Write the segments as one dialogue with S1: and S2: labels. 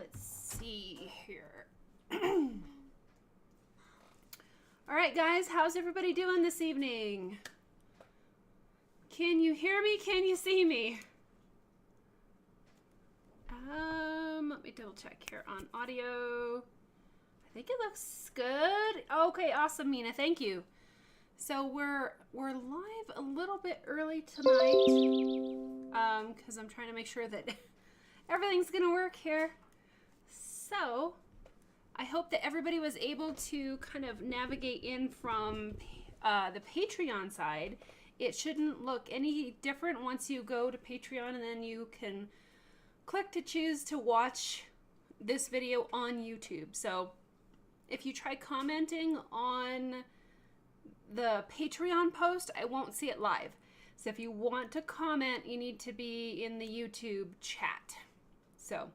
S1: let's see here. All right, guys, how's everybody doing this evening? Can you hear me? Can you see me? Let me double check here on audio. I think it looks good. Okay, awesome, Mina. Thank you. So we're live a little bit early tonight, because I'm trying to make sure that everything's gonna work here. So I hope that everybody was able to kind of navigate in from the Patreon side. It shouldn't look any different once you go to Patreon, and then you can click to choose to watch this video on YouTube. So if you try commenting on the Patreon post, I won't see it live. So if you want to comment, you need to be in the YouTube chat. So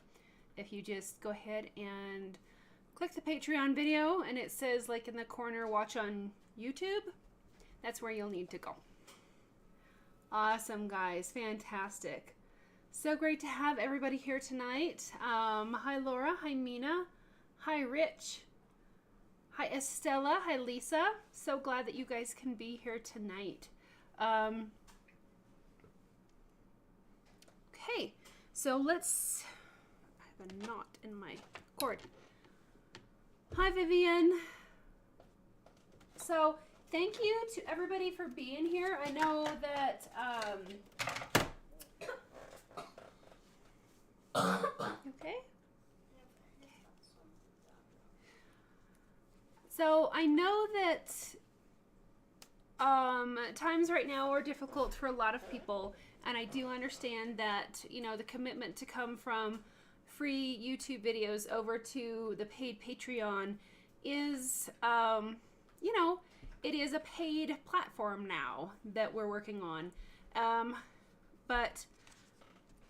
S1: if you just go ahead and click the Patreon video and it says like in the corner, watch on YouTube, that's where you'll need to go. Awesome, guys. Fantastic. So great to have everybody here tonight. Hi, Laura. Hi, Mina. Hi, Rich. Hi, Estella. Hi, Lisa. So glad that you guys can be here tonight. Okay, so let's... I have a knot in my cord. Hi, Vivian. So thank you to everybody for being here. I know that... Okay. So I know that times right now are difficult for a lot of people, and I do understand that, you know, the commitment to come from free YouTube videos over to the paid Patreon is, you know, it is a paid platform now that we're working on. But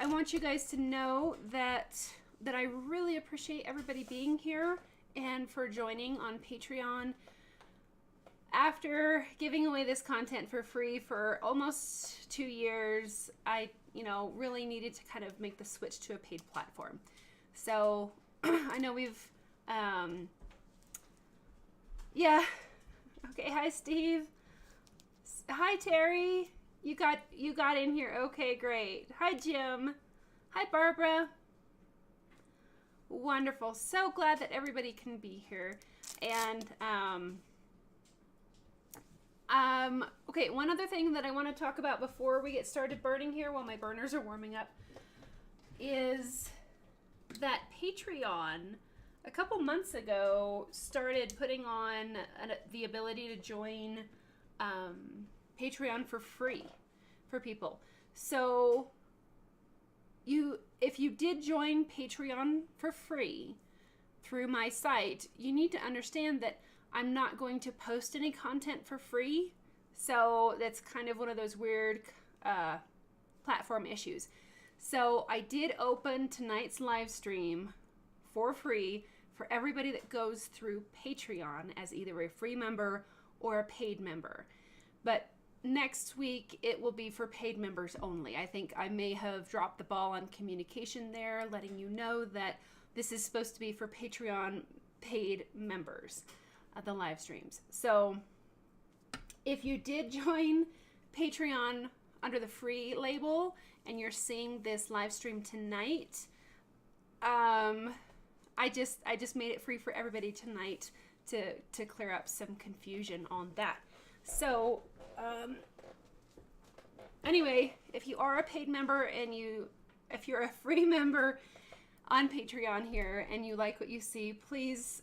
S1: I want you guys to know that I really appreciate everybody being here and for joining on Patreon. After giving away this content for free for almost 2 years, I, you know, really needed to kind of make the switch to a paid platform. So I know we've, yeah. Okay, hi Steve. Hi Terry. You got in here. Okay, great. Hi Jim. Hi Barbara. Wonderful. So glad that everybody can be here. And okay, one other thing that I want to talk about before we get started burning here while my burners are warming up is that Patreon a couple months ago started putting on the ability to join Patreon for free for people. So if you did join Patreon for free through my site, you need to understand that I'm not going to post any content for free. So that's kind of one of those weird platform issues. So I did open tonight's live stream for free for everybody that goes through Patreon as either a free member or a paid member. But next week, it will be for paid members only. I think I may have dropped the ball on communication there, letting you know that this is supposed to be for Patreon paid members, the live streams. So if you did join Patreon under the free label and you're seeing this live stream tonight, I just made it free for everybody tonight to clear up some confusion on that. So anyway, if you are a paid member and if you're a free member on Patreon here and you like what you see, please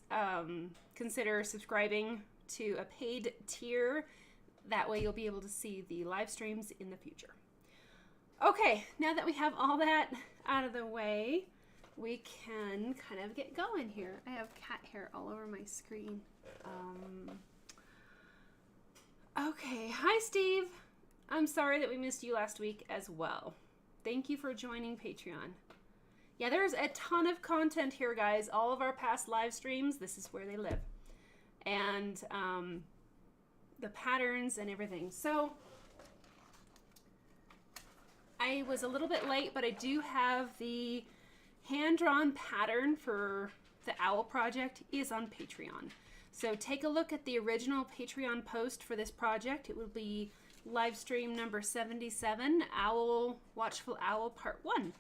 S1: consider subscribing to a paid tier. That way you'll be able to see the live streams in the future. Okay, now that we have all that out of the way, we can kind of get going here. I have cat hair all over my screen. Okay, hi Steve. I'm sorry that we missed you last week as well. Thank you for joining Patreon. Yeah, there's a ton of content here, guys. All of our past live streams, this is where they live. And the patterns and everything. So I was a little bit late, but I do have the hand-drawn pattern for the owl project is on Patreon. So take a look at the original Patreon post for this project. It will be Livestream number 77, Watchful Owl Part 1.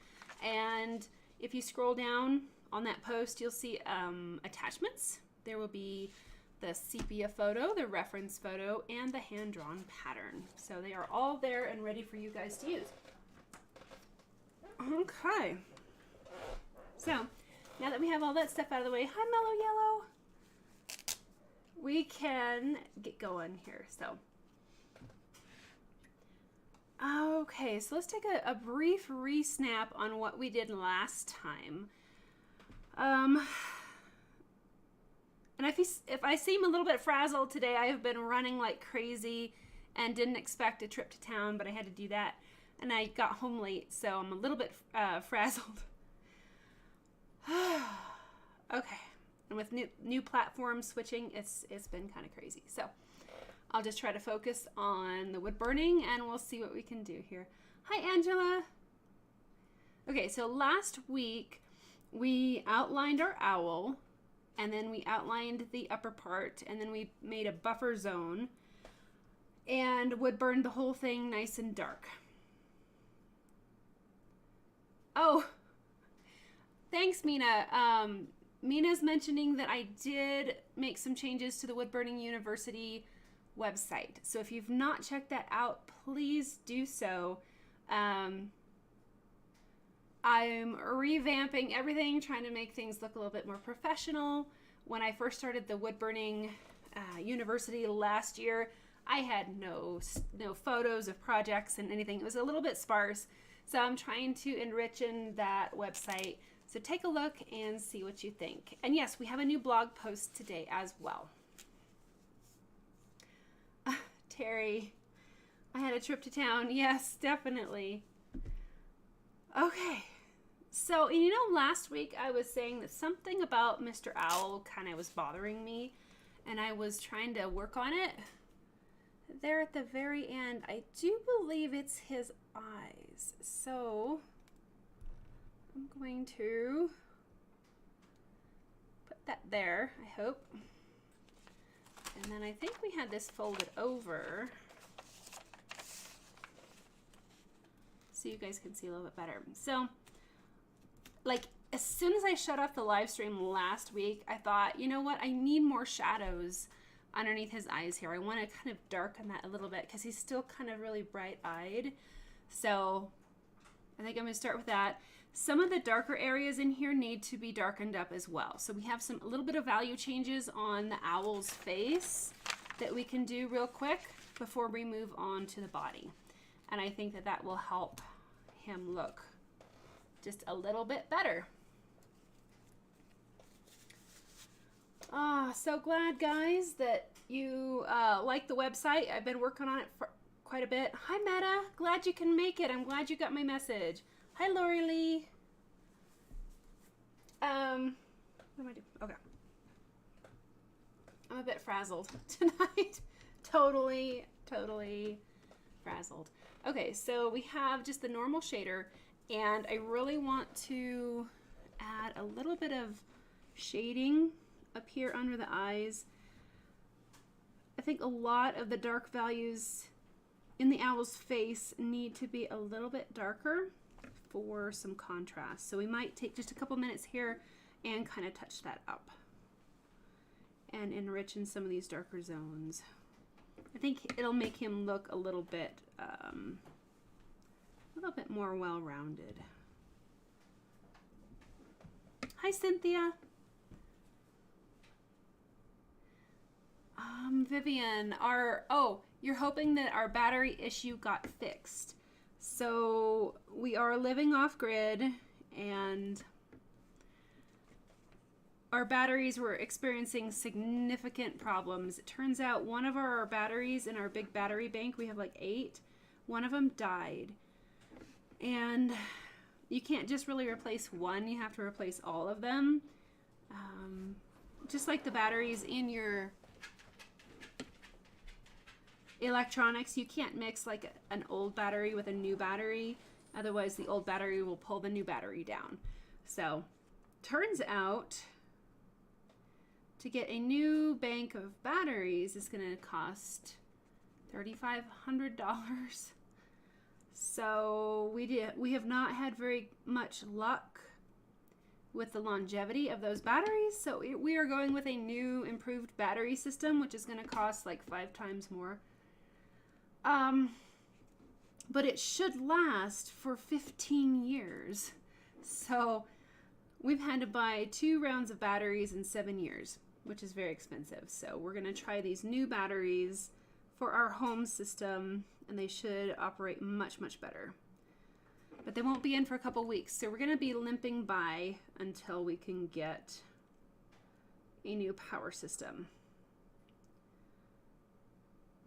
S1: And if you scroll down on that post, you'll see attachments. There will be the sepia photo, the reference photo, and the hand-drawn pattern. So they are all there and ready for you guys to use. Okay. So, now that we have all that stuff out of the way, hi Mellow Yellow, we can get going here. So, okay, so let's take a brief re-snap on what we did last time. And if I seem a little bit frazzled today, I have been running like crazy and didn't expect a trip to town, but I had to do that. And I got home late, so I'm a little bit frazzled. Okay, and with new platform switching, it's been kind of crazy. So I'll just try to focus on the wood burning, and we'll see what we can do here. Hi, Angela. Okay, so last week we outlined our owl, and then we outlined the upper part, and then we made a buffer zone and wood burned the whole thing nice and dark. Oh, thanks, Mina. Mina's mentioning that I did make some changes to the Wood Burning University website. So if you've not checked that out, please do so. I'm revamping everything, trying to make things look a little bit more professional. When I first started the Wood Burning University last year, I had no photos of projects and anything. It was a little bit sparse. So I'm trying to enrich in that website. So take a look and see what you think. And yes, we have a new blog post today as well. Terry, I had a trip to town. Yes, definitely. Okay. So, you know, last week I was saying that something about Mr. Owl kind of was bothering me, and I was trying to work on it. There at the very end, I do believe it's his eyes. So I'm going to put that there, I hope. And then I think we had this folded over so you guys can see a little bit better. So, like, as soon as I shut off the live stream last week, I thought, you know what, I need more shadows underneath his eyes here. I want to kind of darken that a little bit because he's still kind of really bright-eyed. So I think I'm going to start with that. Some of the darker areas in here need to be darkened up as well. So we have a little bit of value changes on the owl's face that we can do real quick before we move on to the body. And I think that will help him look just a little bit better. So glad, guys, that you like the website. I've been working on it for quite a bit. Hi, Meta. Glad you can make it. I'm glad you got my message. Hi, Lori Lee. What am I doing? Okay. I'm a bit frazzled tonight. Totally frazzled. Okay, so we have just the normal shader, and I really want to add a little bit of shading up here under the eyes. I think a lot of the dark values in the owl's face need to be a little bit darker for some contrast. So we might take just a couple minutes here and kind of touch that up and enrich in some of these darker zones. I think it'll make him look a little bit more well-rounded. Hi, Cynthia. Vivian, you're hoping that our battery issue got fixed. So we are living off grid, and our batteries were experiencing significant problems. It turns out one of our batteries in our big battery bank, we have like 8, one of them died. And you can't just really replace one, you have to replace all of them. Just like the batteries in your electronics, you can't mix like an old battery with a new battery, otherwise the old battery will pull the new battery down. So turns out to get a new bank of batteries is going to cost $3,500. So we have not had very much luck with the longevity of those batteries. So we are going with a new improved battery system, which is going to cost like 5 times more. But it should last for 15 years. So we've had to buy 2 rounds of batteries in 7 years, which is very expensive. So we're going to try these new batteries for our home system, and they should operate much, much better. But they won't be in for a couple weeks. So we're going to be limping by until we can get a new power system,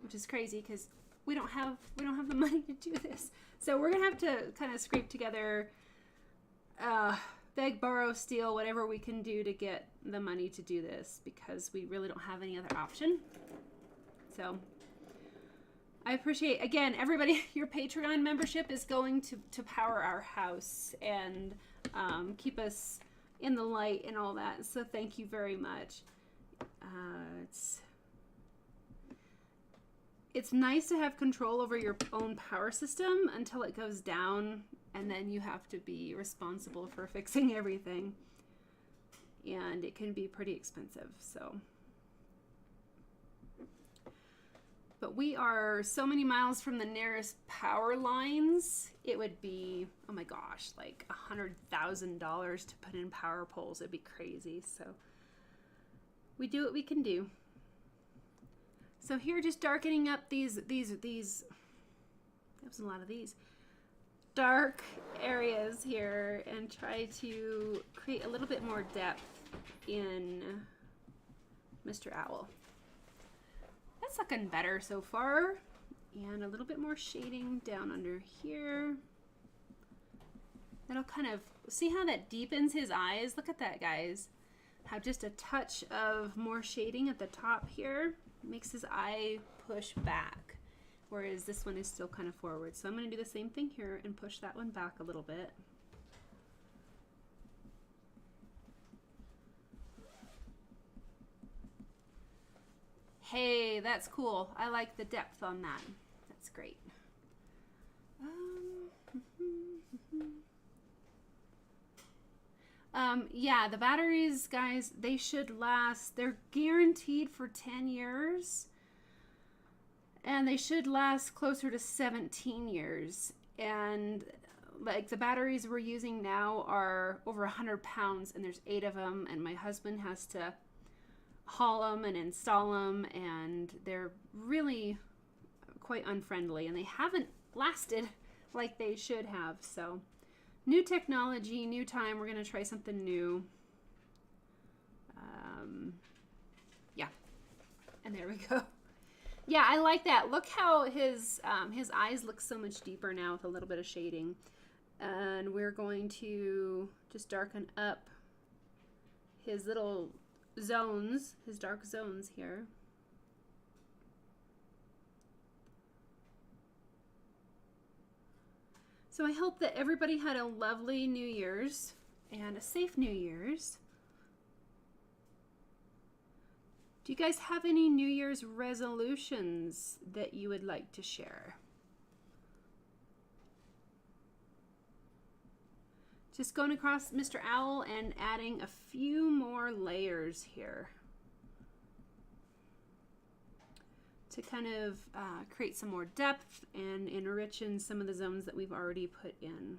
S1: which is crazy because we don't have the money to do this. So we're going to have to kind of scrape together, beg, borrow, steal, whatever we can do to get the money to do this, because we really don't have any other option. So I appreciate, again, everybody, your Patreon membership is going to power our house and keep us in the light and all that. So thank you very much. It's nice to have control over your own power system until it goes down, and then you have to be responsible for fixing everything. And it can be pretty expensive, so. But we are so many miles from the nearest power lines, it would be, oh my gosh, like $100,000 to put in power poles. It'd be crazy. So we do what we can do. So here, just darkening up these, that was a lot of these, dark areas here, and try to create a little bit more depth in Mr. Owl. That's looking better so far. And a little bit more shading down under here. That'll kind of, see how that deepens his eyes? Look at that, guys. How just a touch of more shading at the top here makes his eye push back, whereas this one is still kind of forward. So I'm going to do the same thing here and push that one back a little bit. Hey, that's cool. I like the depth on that. That's great. Yeah, the batteries, guys, they should last. They're guaranteed for 10 years. And they should last closer to 17 years. And like the batteries we're using now are over 100 pounds, and there's 8 of them. And my husband has to haul them and install them, and they're really quite unfriendly, and they haven't lasted like they should have. So new technology, new time. We're going to try something new. Yeah. And there we go. Yeah, I like that. Look how his eyes look so much deeper now with a little bit of shading. And we're going to just darken up his little zones, his dark zones here. So I hope that everybody had a lovely New Year's and a safe New Year's. Do you guys have any New Year's resolutions that you would like to share? Just going across Mr. Owl and adding a few more layers here to kind of create some more depth and enrich in some of the zones that we've already put in.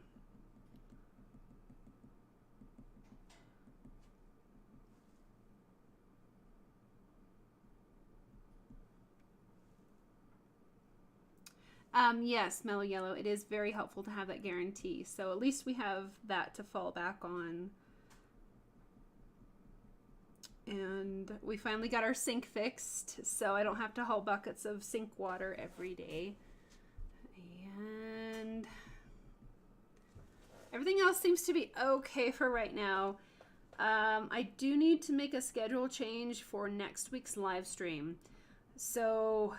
S1: Yes, Mellow Yellow, it is very helpful to have that guarantee. So at least we have that to fall back on. And we finally got our sink fixed, so I don't have to haul buckets of sink water every day. And everything else seems to be okay for right now. I do need to make a schedule change for next week's live stream. So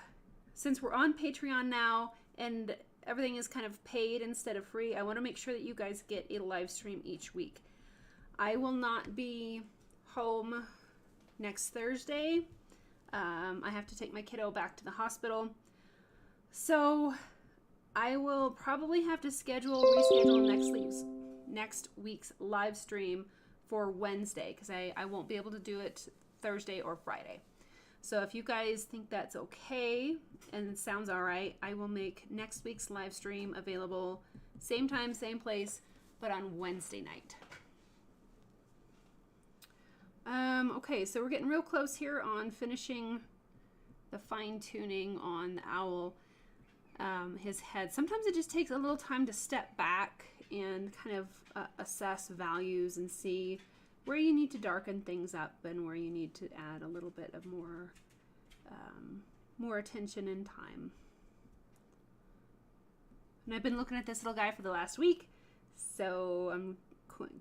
S1: since we're on Patreon now and everything is kind of paid instead of free, I want to make sure that you guys get a live stream each week. I will not be home next Thursday. I have to take my kiddo back to the hospital. So I will probably have to reschedule next week's live stream for Wednesday, because I won't be able to do it Thursday or Friday. So if you guys think that's okay and it sounds all right, I will make next week's live stream available same time, same place, but on Wednesday night. Okay, so we're getting real close here on finishing the fine-tuning on the owl, his head. Sometimes it just takes a little time to step back and kind of assess values and see where you need to darken things up and where you need to add a little bit of more attention and time. And I've been looking at this little guy for the last week, so I'm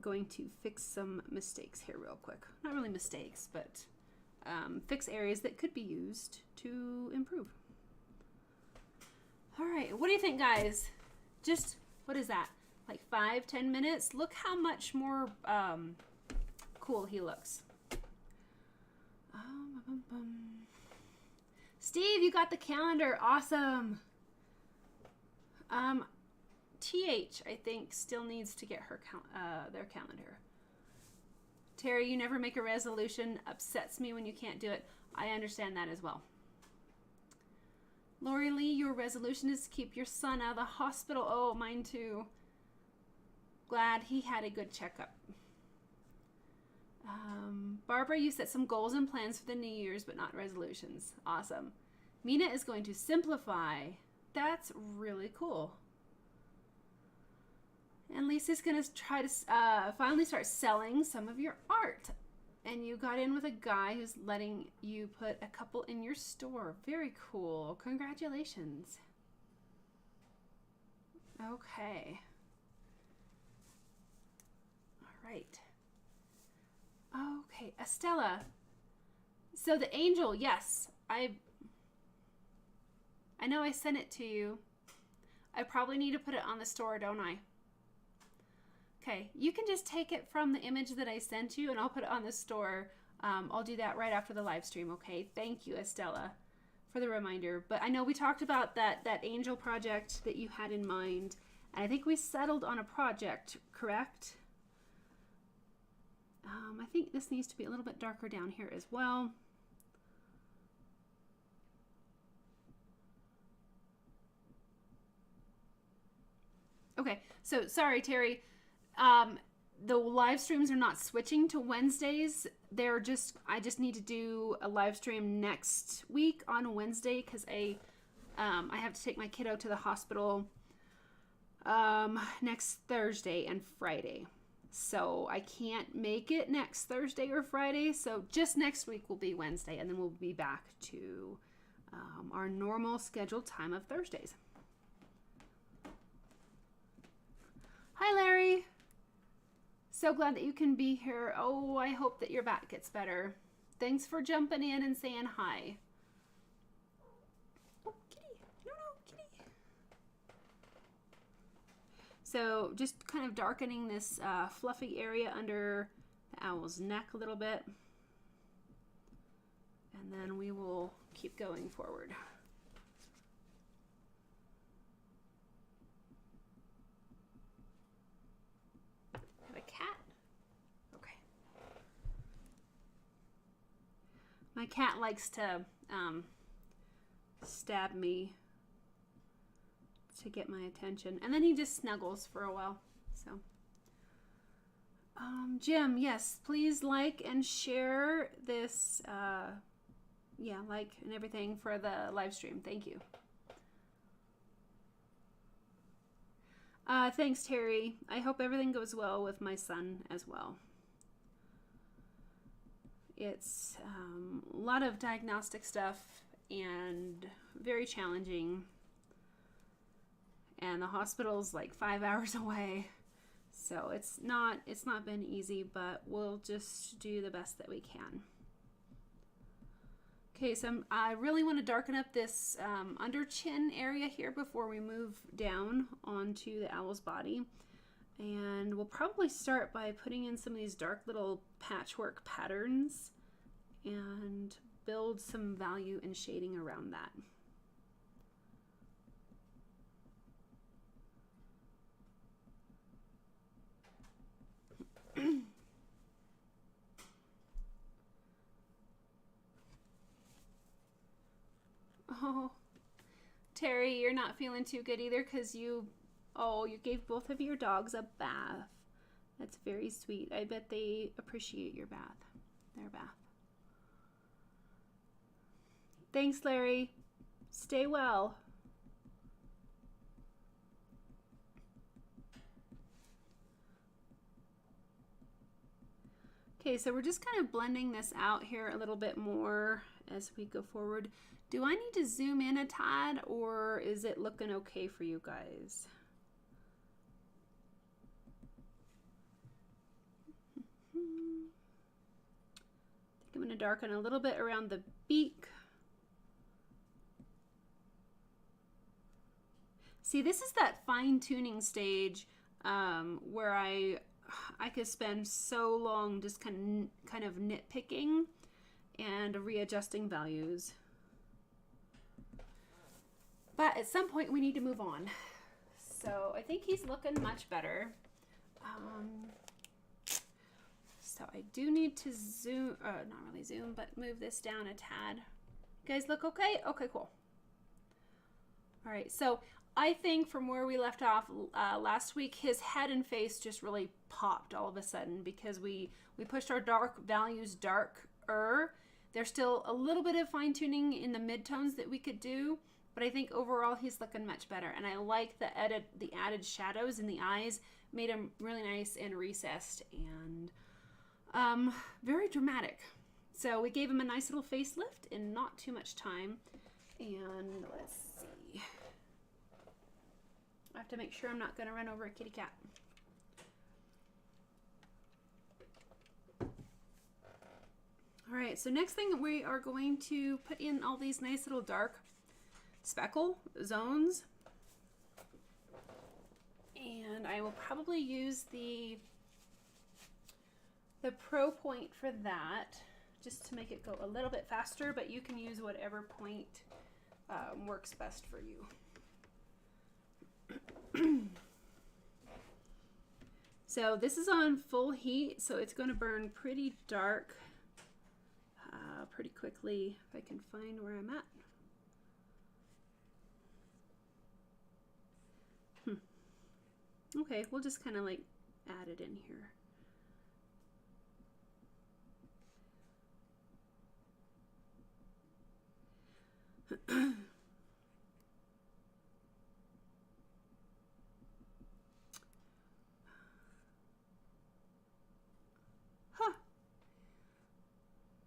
S1: going to fix some mistakes here real quick. Not really mistakes, but fix areas that could be used to improve. All right, what do you think, guys? Just, what is that? Like 5-10 minutes? Look how much more cool he looks. Steve, you got the calendar. Awesome. TH, I think, still needs to get her their calendar. Terry, you never make a resolution. Upsets me when you can't do it. I understand that as well. Lori Lee, your resolution is to keep your son out of the hospital. Oh, mine too. Glad he had a good checkup. Barbara, you set some goals and plans for the New Year's, but not resolutions. Awesome. Mina is going to simplify. That's really cool. And Lisa's going to try to finally start selling some of your art. And you got in with a guy who's letting you put a couple in your store. Very cool. Congratulations. Okay. All right. Okay, Estella. So the angel, yes. I know I sent it to you. I probably need to put it on the store, don't I? Okay, you can just take it from the image that I sent you and I'll put it on the store. I'll do that right after the live stream, okay? Thank you, Estella, for the reminder. But I know we talked about that angel project that you had in mind. And I think we settled on a project, correct? I think this needs to be a little bit darker down here as well. Okay, so sorry, Terry. The live streams are not switching to Wednesdays. I just need to do a live stream next week on Wednesday because I have to take my kiddo to the hospital next Thursday and Friday. So I can't make it next Thursday or Friday. So just next week will be Wednesday, and then we'll be back to our normal scheduled time of Thursdays. Hi, Larry. So glad that you can be here. Oh, I hope that your back gets better. Thanks for jumping in and saying hi. Oh, kitty. No, kitty. So just kind of darkening this fluffy area under the owl's neck a little bit. And then we will keep going forward. Have a cat? Okay. My cat likes to stab me to get my attention, and then he just snuggles for a while. So Jim, yes, please like and share this like and everything for the live stream. Thank you. Thanks, Terry. I hope everything goes well with my son as well. It's a lot of diagnostic stuff and very challenging. And the hospital's like 5 hours away. So it's not been easy, but we'll just do the best that we can. Okay, so I really want to darken up this under chin area here before we move down onto the owl's body. And we'll probably start by putting in some of these dark little patchwork patterns and build some value and shading around that. Oh, Terry, you're not feeling too good either because you gave both of your dogs a bath. That's very sweet. I bet they appreciate your bath, their bath. Thanks, Larry. Stay well. Okay, so we're just kind of blending this out here a little bit more as we go forward. Do I need to zoom in a tad, or is it looking okay for you guys? I think I'm going to darken a little bit around the beak. See, this is that fine-tuning stage where I could spend so long just kind of nitpicking and readjusting values. But at some point we need to move on. So I think he's looking much better. So I do need to zoom, not really zoom, but move this down a tad. You guys look okay? Okay, cool. All right, so I think from where we left off last week, his head and face just really popped all of a sudden because we pushed our dark values darker. There's still a little bit of fine tuning in the midtones that we could do, but I think overall he's looking much better. And I like the added shadows in the eyes, made him really nice and recessed and very dramatic. So we gave him a nice little facelift in not too much time. And let's see. I have to make sure I'm not going to run over a kitty cat. All right, so next thing we are going to put in all these nice little dark speckle zones. And I will probably use the Pro Point for that, just to make it go a little bit faster, but you can use whatever point works best for you. So this is on full heat, so it's going to burn pretty dark pretty quickly if I can find where I'm at. Okay, we'll just kind of like add it in here.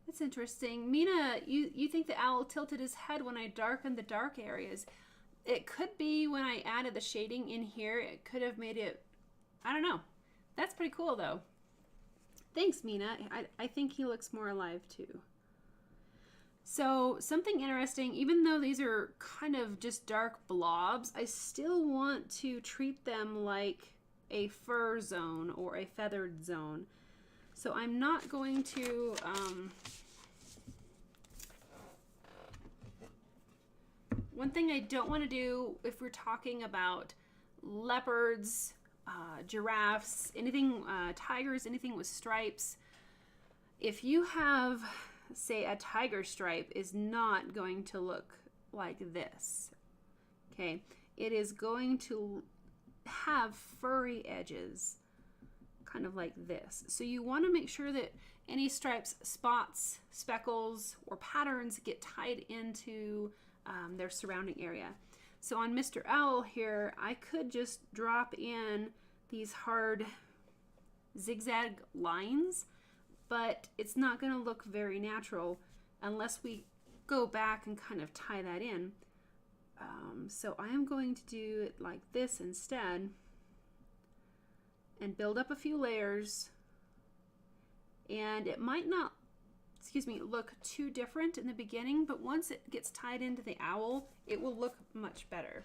S1: That's interesting. Mina, you think the owl tilted his head when I darkened the dark areas. It could be when I added the shading in here. It could have made it, I don't know. That's pretty cool though. Thanks, Mina. I think he looks more alive too. So something interesting, even though these are kind of just dark blobs, I still want to treat them like a fur zone or a feathered zone. So I'm not going to one thing I don't want to do if we're talking about leopards, giraffes, anything, tigers, anything with stripes, if you have, say, a tiger stripe is not going to look like this, okay? It is going to have furry edges, kind of like this. So you want to make sure that any stripes, spots, speckles, or patterns get tied into their surrounding area. So on Mr. Owl here, I could just drop in these hard zigzag lines, but it's not going to look very natural unless we go back and kind of tie that in. So I am going to do it like this instead and build up a few layers, and it might not, look too different in the beginning, but once it gets tied into the owl, it will look much better.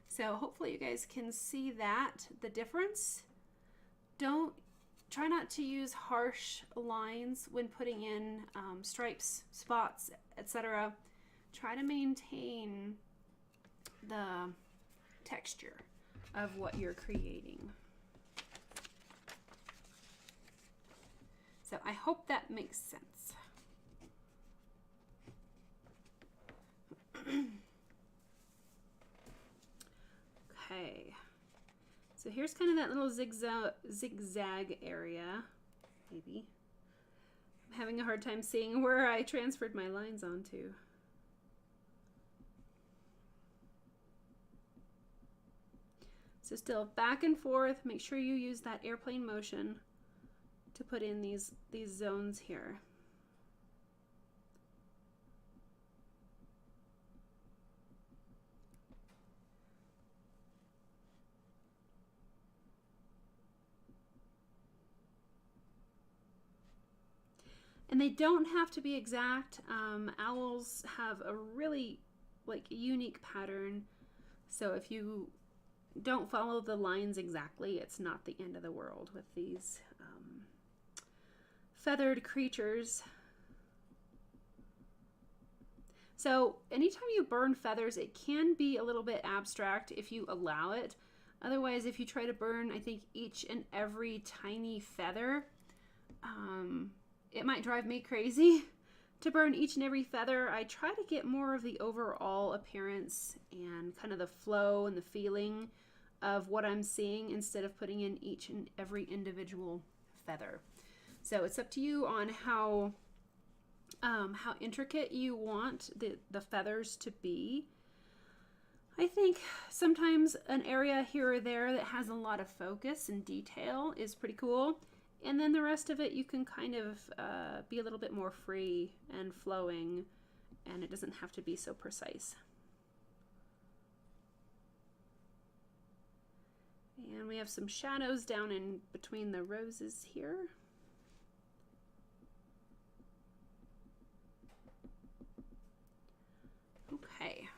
S1: So hopefully you guys can see that, the difference. try not to use harsh lines when putting in stripes, spots, etc. Try to maintain the texture of what you're creating. So I hope that makes sense. Okay. So here's kind of that little zigzag area, maybe. I'm having a hard time seeing where I transferred my lines onto. So still back and forth, make sure you use that airplane motion to put in these zones here. And they don't have to be exact. Owls have a really unique pattern. So if you don't follow the lines exactly, it's not the end of the world with these feathered creatures. So anytime you burn feathers, it can be a little bit abstract if you allow it. Otherwise, if you try to burn, I think, each and every tiny feather, it might drive me crazy to burn each and every feather. I try to get more of the overall appearance and kind of the flow and the feeling of what I'm seeing instead of putting in each and every individual feather. So it's up to you on how intricate you want the feathers to be. I think sometimes an area here or there that has a lot of focus and detail is pretty cool. And then the rest of it, you can kind of be a little bit more free and flowing, and it doesn't have to be so precise. And we have some shadows down in between the roses here. Okay.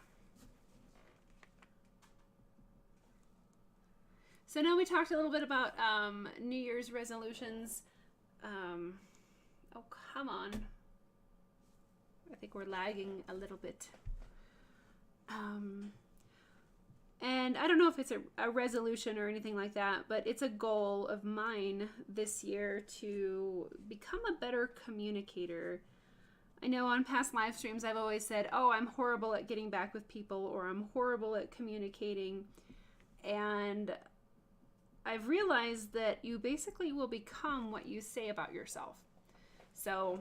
S1: So now we talked a little bit about New Year's resolutions. Oh, come on. I think we're lagging a little bit. And I don't know if it's a resolution or anything like that, but it's a goal of mine this year to become a better communicator. I know on past live streams I've always said, oh, I'm horrible at getting back with people, or I'm horrible at communicating. And I've realized that you basically will become what you say about yourself. So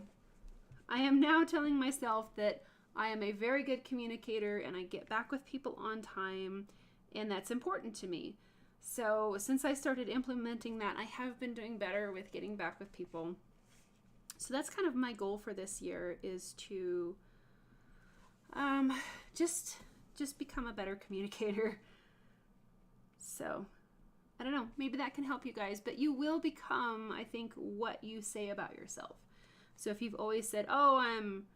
S1: I am now telling myself that I am a very good communicator and I get back with people on time, and that's important to me. So since I started implementing that, I have been doing better with getting back with people. So that's kind of my goal for this year, is to just become a better communicator. So I don't know, maybe that can help you guys, but you will become, I think, what you say about yourself. So if you've always said, oh, I'm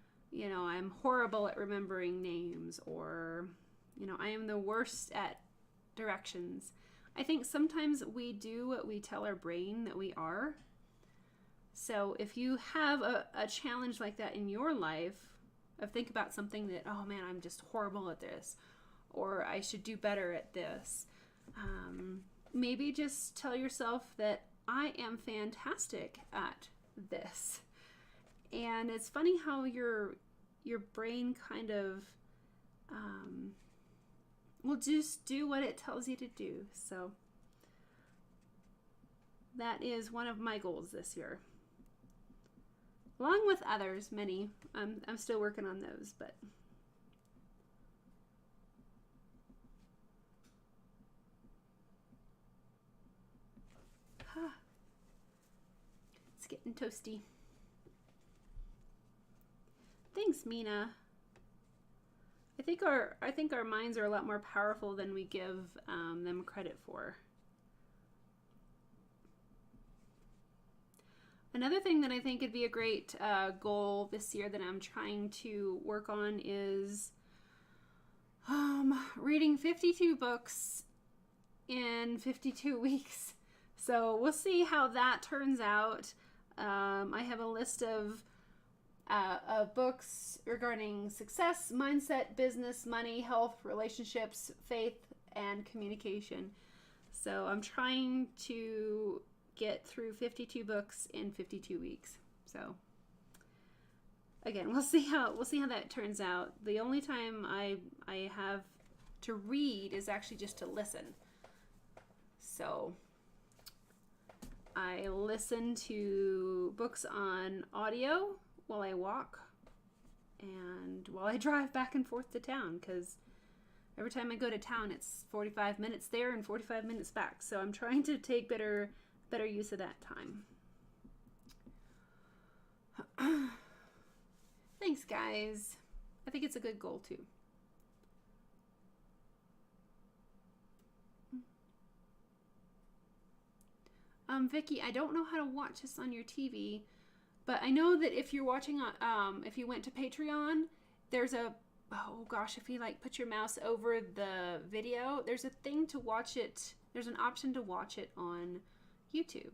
S1: horrible at remembering names, or, I am the worst at directions, I think sometimes we do what we tell our brain that we are. So if you have a challenge like that in your life, think about something that, oh man, I'm just horrible at this, or I should do better at this. Maybe just tell yourself that I am fantastic at this. And it's funny how your brain kind of will just do what it tells you to do. So that is one of my goals this year. Along with others, many. I'm still working on those, but it's getting toasty. Thanks, Mina. I think our minds are a lot more powerful than we give them credit for. Another thing that I think would be a great goal this year that I'm trying to work on is reading 52 books in 52 weeks. So we'll see how that turns out. I have a list of books regarding success, mindset, business, money, health, relationships, faith, and communication. So I'm trying to get through 52 books in 52 weeks. So again, we'll see how that turns out. The only time I have to read is actually just to listen. So I listen to books on audio while I walk and while I drive back and forth to town, because every time I go to town it's 45 minutes there and 45 minutes back. So I'm trying to take better use of that time. Thanks, guys. I think it's a good goal too. Vicky, I don't know how to watch this on your TV, but I know that if you're watching on, if you went to Patreon, there's a, oh gosh, if you like put your mouse over the video, there's a thing to watch it. There's an option to watch it on YouTube.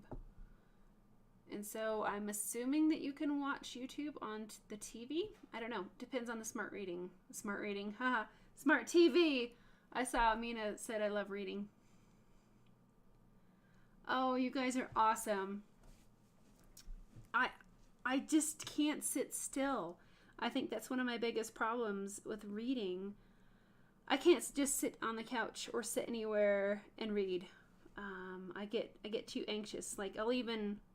S1: And so I'm assuming that you can watch YouTube on the TV. I don't know. Depends on the smart reading. Smart reading. Haha. Smart TV. I saw Mina said I love reading. Oh, you guys are awesome. I just can't sit still. I think that's one of my biggest problems with reading. I can't just sit on the couch or sit anywhere and read. I get too anxious. Like I won't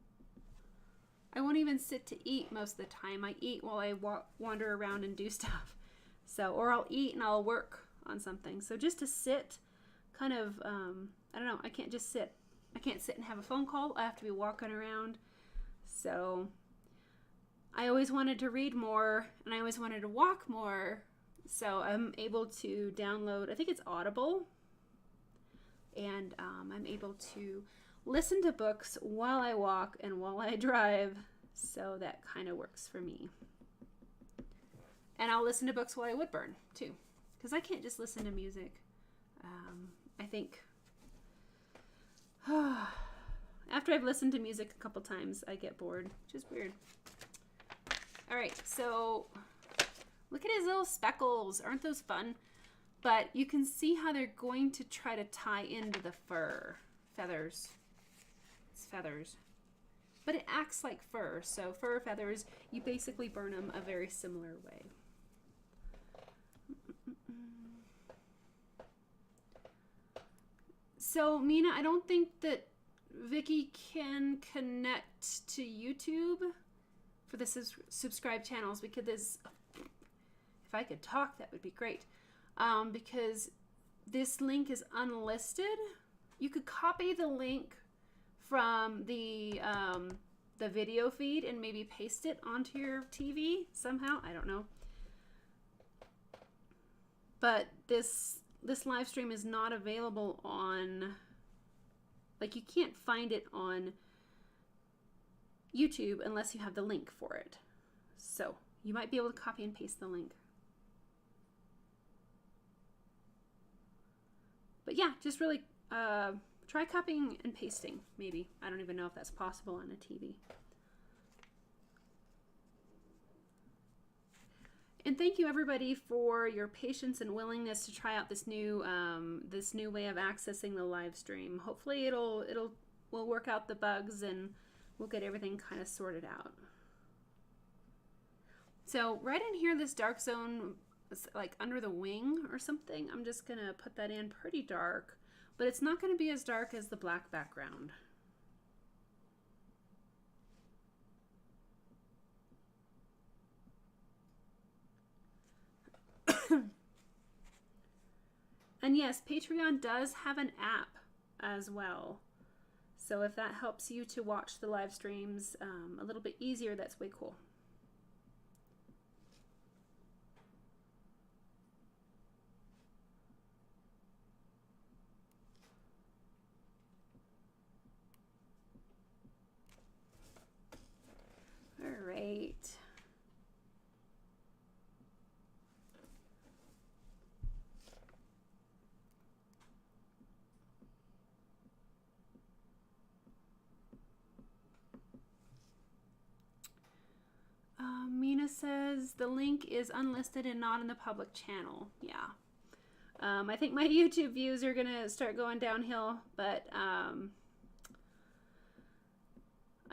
S1: even sit to eat most of the time. I eat while I wander around and do stuff. So, or I'll eat and I'll work on something. So just to sit, kind of, I don't know. I can't just sit. I can't sit and have a phone call. I have to be walking around. So I always wanted to read more and I always wanted to walk more. So I'm able to download, I think it's Audible. And I'm able to listen to books while I walk and while I drive. So that kind of works for me. And I'll listen to books while I wood burn too. Because I can't just listen to music. I think after I've listened to music a couple times, I get bored, which is weird. All right, so look at his little speckles. Aren't those fun? But you can see how they're going to try to tie into the fur. Feathers. It's feathers. But it acts like fur. So fur, feathers, you basically burn them a very similar way. So, Mina, I don't think that Vicky can connect to YouTube for the subscribe channels because if I could talk, that would be great. Because this link is unlisted. You could copy the link from the video feed and maybe paste it onto your TV somehow. I don't know. But this live stream is not available on, like you can't find it on YouTube unless you have the link for it. So you might be able to copy and paste the link. But yeah, just really try copying and pasting, maybe. I don't even know if that's possible on a TV. And thank you everybody for your patience and willingness to try out this new way of accessing the live stream. Hopefully we'll work out the bugs and we'll get everything kind of sorted out. So right in here, this dark zone is like under the wing or something. I'm just gonna put that in pretty dark, but it's not gonna be as dark as the black background. And yes, Patreon does have an app as well. So if that helps you to watch the live streams a little bit easier, that's way cool. All right. says the link is unlisted and not in the public channel. Yeah. I think my YouTube views are going to start going downhill, but I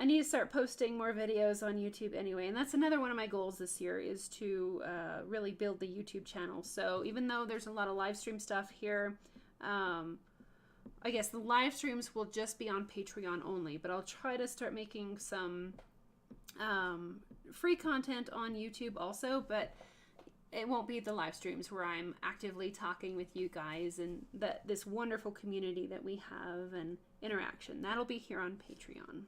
S1: need to start posting more videos on YouTube anyway. And that's another one of my goals this year, is to really build the YouTube channel. So even though there's a lot of live stream stuff here, I guess the live streams will just be on Patreon only, but I'll try to start making some free content on YouTube also, but it won't be the live streams where I'm actively talking with you guys and this wonderful community that we have and interaction. That'll be here on Patreon.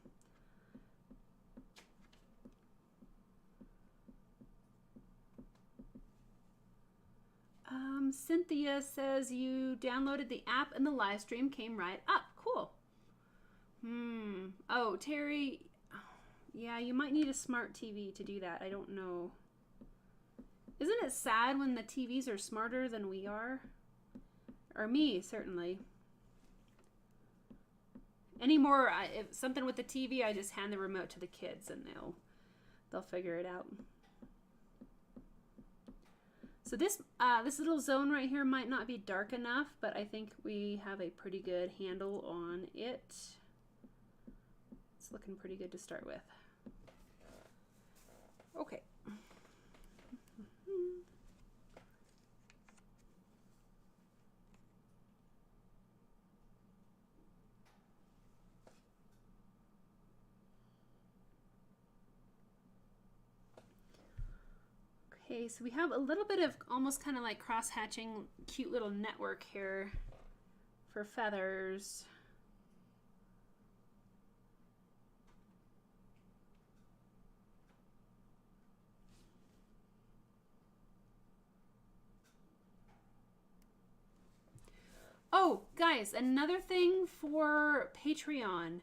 S1: Cynthia says you downloaded the app and the live stream came right up. Cool. Oh, Terry, yeah, you might need a smart TV to do that. I don't know. Isn't it sad when the TVs are smarter than we are? Or me, certainly. Anymore, if something with the TV, I just hand the remote to the kids and they'll figure it out. So this little zone right here might not be dark enough, but I think we have a pretty good handle on it. It's looking pretty good to start with. Okay. Okay, so we have a little bit of almost kind of like cross-hatching, cute little network here for feathers. Oh, guys, another thing for Patreon.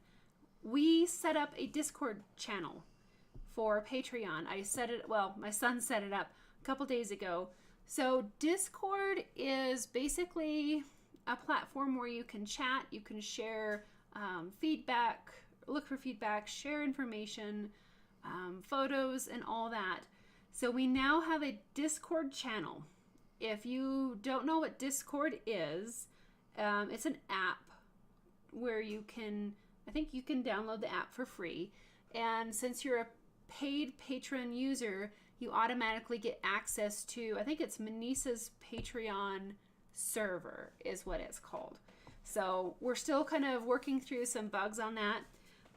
S1: We set up a Discord channel for Patreon. I set it, well, my son set it up a couple days ago. So Discord is basically a platform where you can chat, you can share feedback, look for feedback, share information, photos, and all that. So we now have a Discord channel. If you don't know what Discord is, it's an app where you can, I think you can download the app for free. And since you're a paid patron user, you automatically get access to, I think it's Minisa's Patreon server is what it's called. So we're still kind of working through some bugs on that,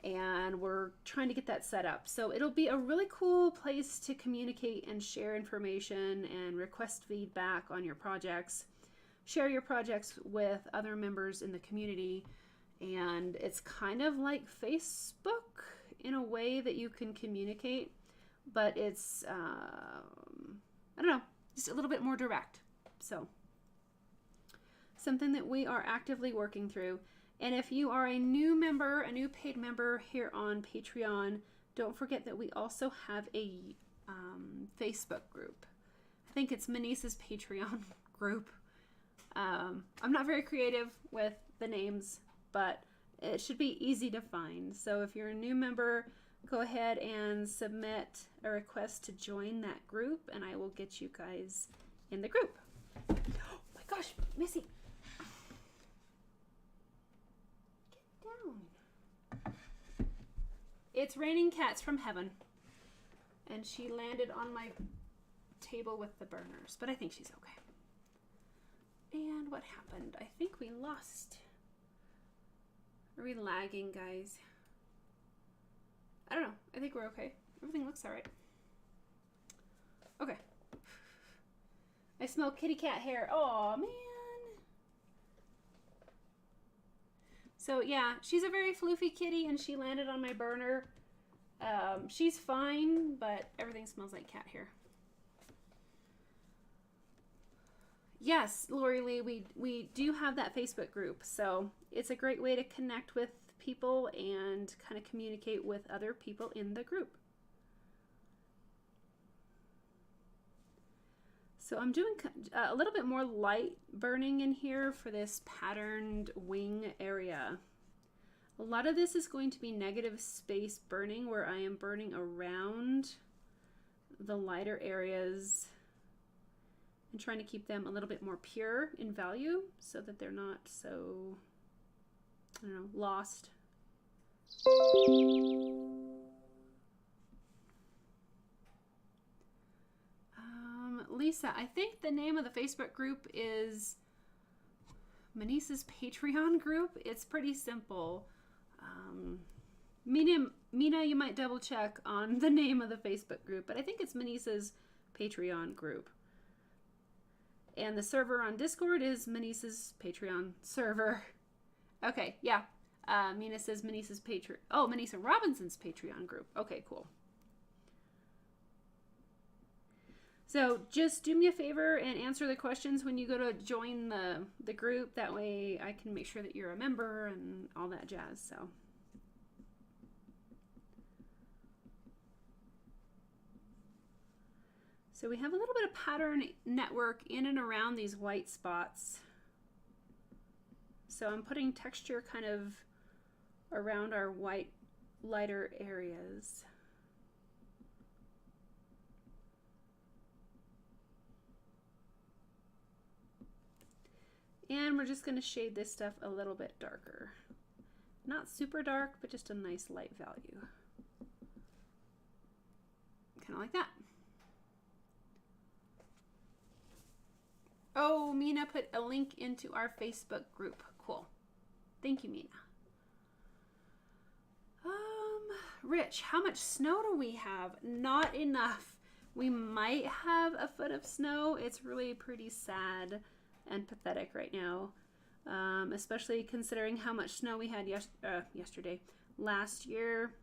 S1: and we're trying to get that set up. So it'll be a really cool place to communicate and share information and request feedback on your projects, share your projects with other members in the community. And it's kind of like Facebook in a way that you can communicate, but it's, I don't know, just a little bit more direct. So something that we are actively working through. And if you are a new member, a new paid member here on Patreon, don't forget that we also have a Facebook group. I think it's Minisa's Patreon group. I'm not very creative with the names, but it should be easy to find. So if you're a new member, go ahead and submit a request to join that group, and I will get you guys in the group. Oh my gosh, Missy. Get down. It's raining cats from heaven. And she landed on my table with the burners, but I think she's okay. And what happened? I think we lost. Are we lagging, guys? I don't know. I think we're okay. Everything looks all right. Okay. I smell kitty cat hair. Oh man. So yeah, she's a very floofy kitty, and she landed on my burner. She's fine, but everything smells like cat hair. Yes, Lori Lee, we do have that Facebook group, so it's a great way to connect with people and kind of communicate with other people in the group. So I'm doing a little bit more light burning in here for this patterned wing area. A lot of this is going to be negative space burning, where I am burning around the lighter areas and trying to keep them a little bit more pure in value so that they're not so, I don't know, lost. Lisa, I think the name of the Facebook group is Minisa's Patreon group. It's pretty simple. Mina, you might double check on the name of the Facebook group, but I think it's Minisa's Patreon group. And the server on Discord is Minisa's Patreon server. Okay, yeah. Mina says Minisa's Patreon. Oh, Minisa Robinson's Patreon group. Okay, cool. So just do me a favor and answer the questions when you go to join the group. That way I can make sure that you're a member and all that jazz. So we have a little bit of pattern network in and around these white spots. So I'm putting texture kind of around our white lighter areas. And we're just going to shade this stuff a little bit darker. Not super dark, but just a nice light value. Kind of like that. Oh, Mina put a link into our Facebook group. Cool. Thank you, Mina. Rich, how much snow do we have? Not enough. We might have a foot of snow. It's really pretty sad and pathetic right now, especially considering how much snow we had yesterday. Last year,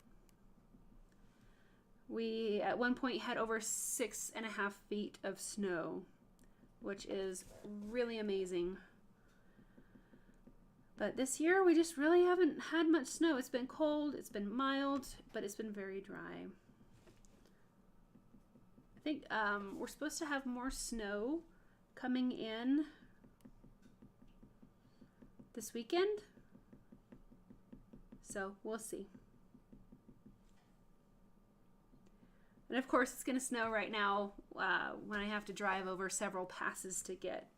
S1: we at one point had over 6.5 feet of snow, which is really amazing. But this year, we just really haven't had much snow. It's been cold, it's been mild, but it's been very dry. I think we're supposed to have more snow coming in this weekend. So we'll see. And of course, it's going to snow right now when I have to drive over several passes to get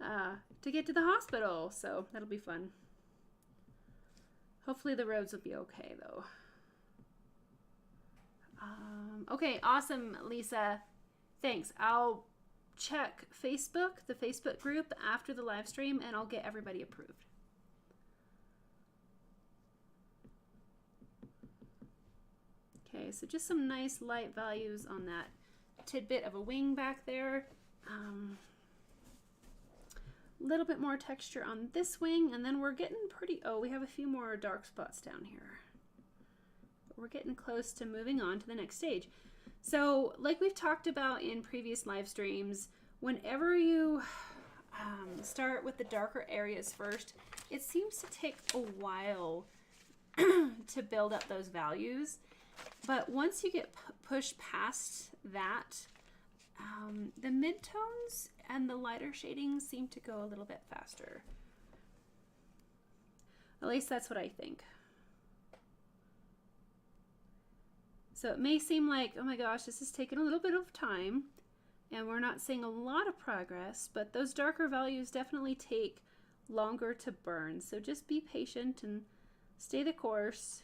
S1: to the hospital. So that'll be fun. Hopefully the roads will be okay though. Okay, awesome, Lisa. Thanks. I'll check Facebook, the Facebook group, after the live stream, and I'll get everybody approved. Okay, so just some nice light values on that tidbit of a wing back there. A little bit more texture on this wing, and then we're getting pretty, oh, we have a few more dark spots down here. But we're getting close to moving on to the next stage. So like we've talked about in previous live streams, whenever you start with the darker areas first, it seems to take a while to build up those values. But once you get pushed past that, the midtones and the lighter shadings seem to go a little bit faster. At least that's what I think. So it may seem like, oh my gosh, this is taking a little bit of time and we're not seeing a lot of progress, but those darker values definitely take longer to burn. So just be patient and stay the course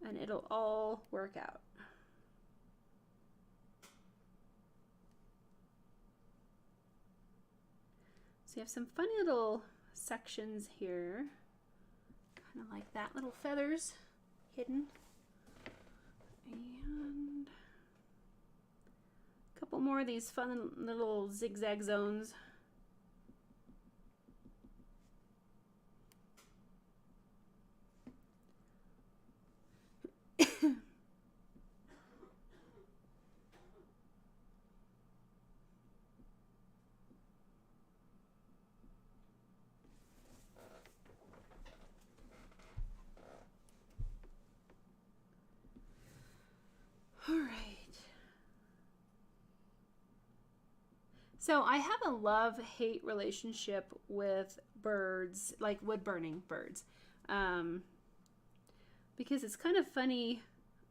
S1: and it'll all work out. So you have some funny little sections here, kind of like that, little feathers hidden. And a couple more of these fun little zigzag zones. All right. So I have a love-hate relationship with birds, like wood-burning birds, because it's kind of funny.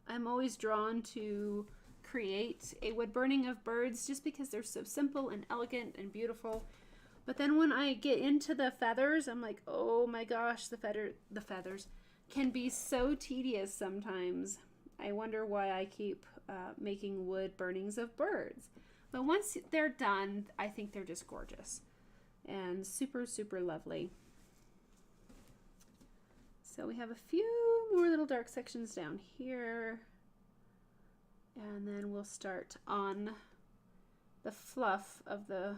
S1: I'm always drawn to create a wood burning of birds just because they're so simple and elegant and beautiful. But then when I get into the feathers, I'm like, oh my gosh, the feathers can be so tedious sometimes. I wonder why I keep making wood burnings of birds. But once they're done, I think they're just gorgeous and super, super lovely. So we have a few more little dark sections down here. And then we'll start on the fluff of the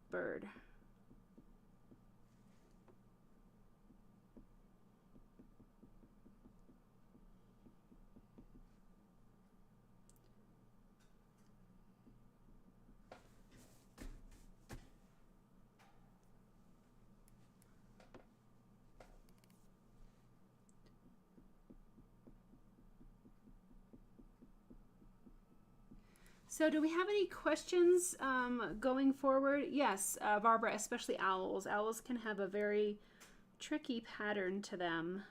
S1: bird. So do we have any questions going forward? Yes, Barbara, especially owls. Owls can have a very tricky pattern to them.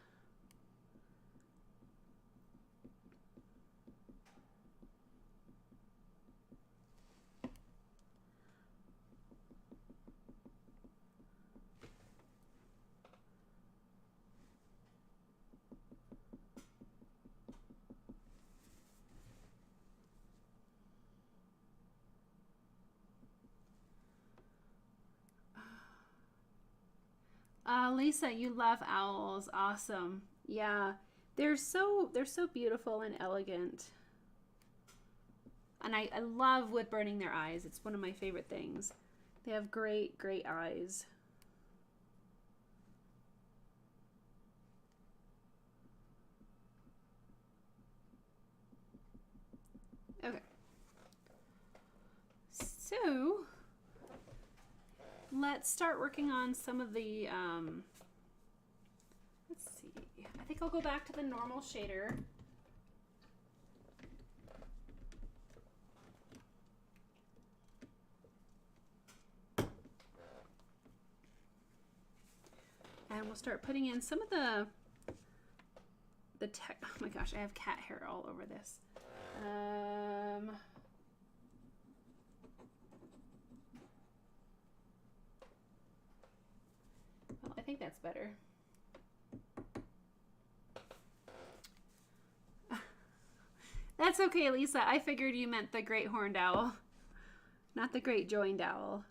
S1: Lisa, you love owls. Awesome. Yeah, they're so beautiful and elegant. And I love wood burning their eyes. It's one of my favorite things. They have great, great eyes. Okay. So let's start working on some of the, let's see. I think I'll go back to the normal shader. And we'll start putting in some of the oh my gosh, I have cat hair all over this. Well, I think that's better. That's okay, Lisa. I figured you meant the great horned owl, not the great joined owl.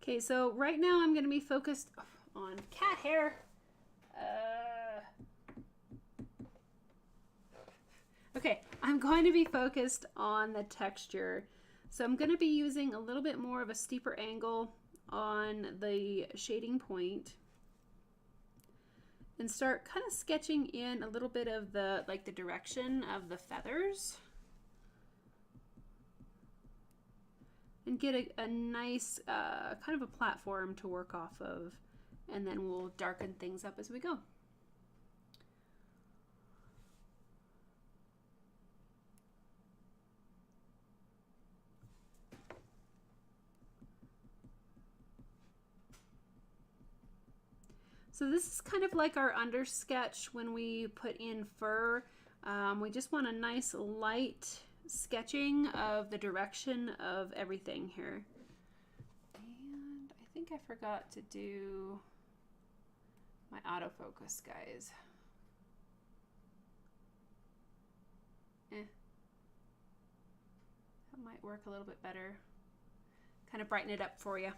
S1: Okay, so right now I'm going to be focused on cat hair. Okay, I'm going to be focused on the texture. So I'm going to be using a little bit more of a steeper angle on the shading point and start kind of sketching in a little bit of the direction of the feathers. And get a nice kind of a platform to work off of, and then we'll darken things up as we go. So this is kind of like our under sketch when we put in fur. We just want a nice light sketching of the direction of everything here. And I think I forgot to do my autofocus, guys. That might work a little bit better. Kind of brighten it up for you.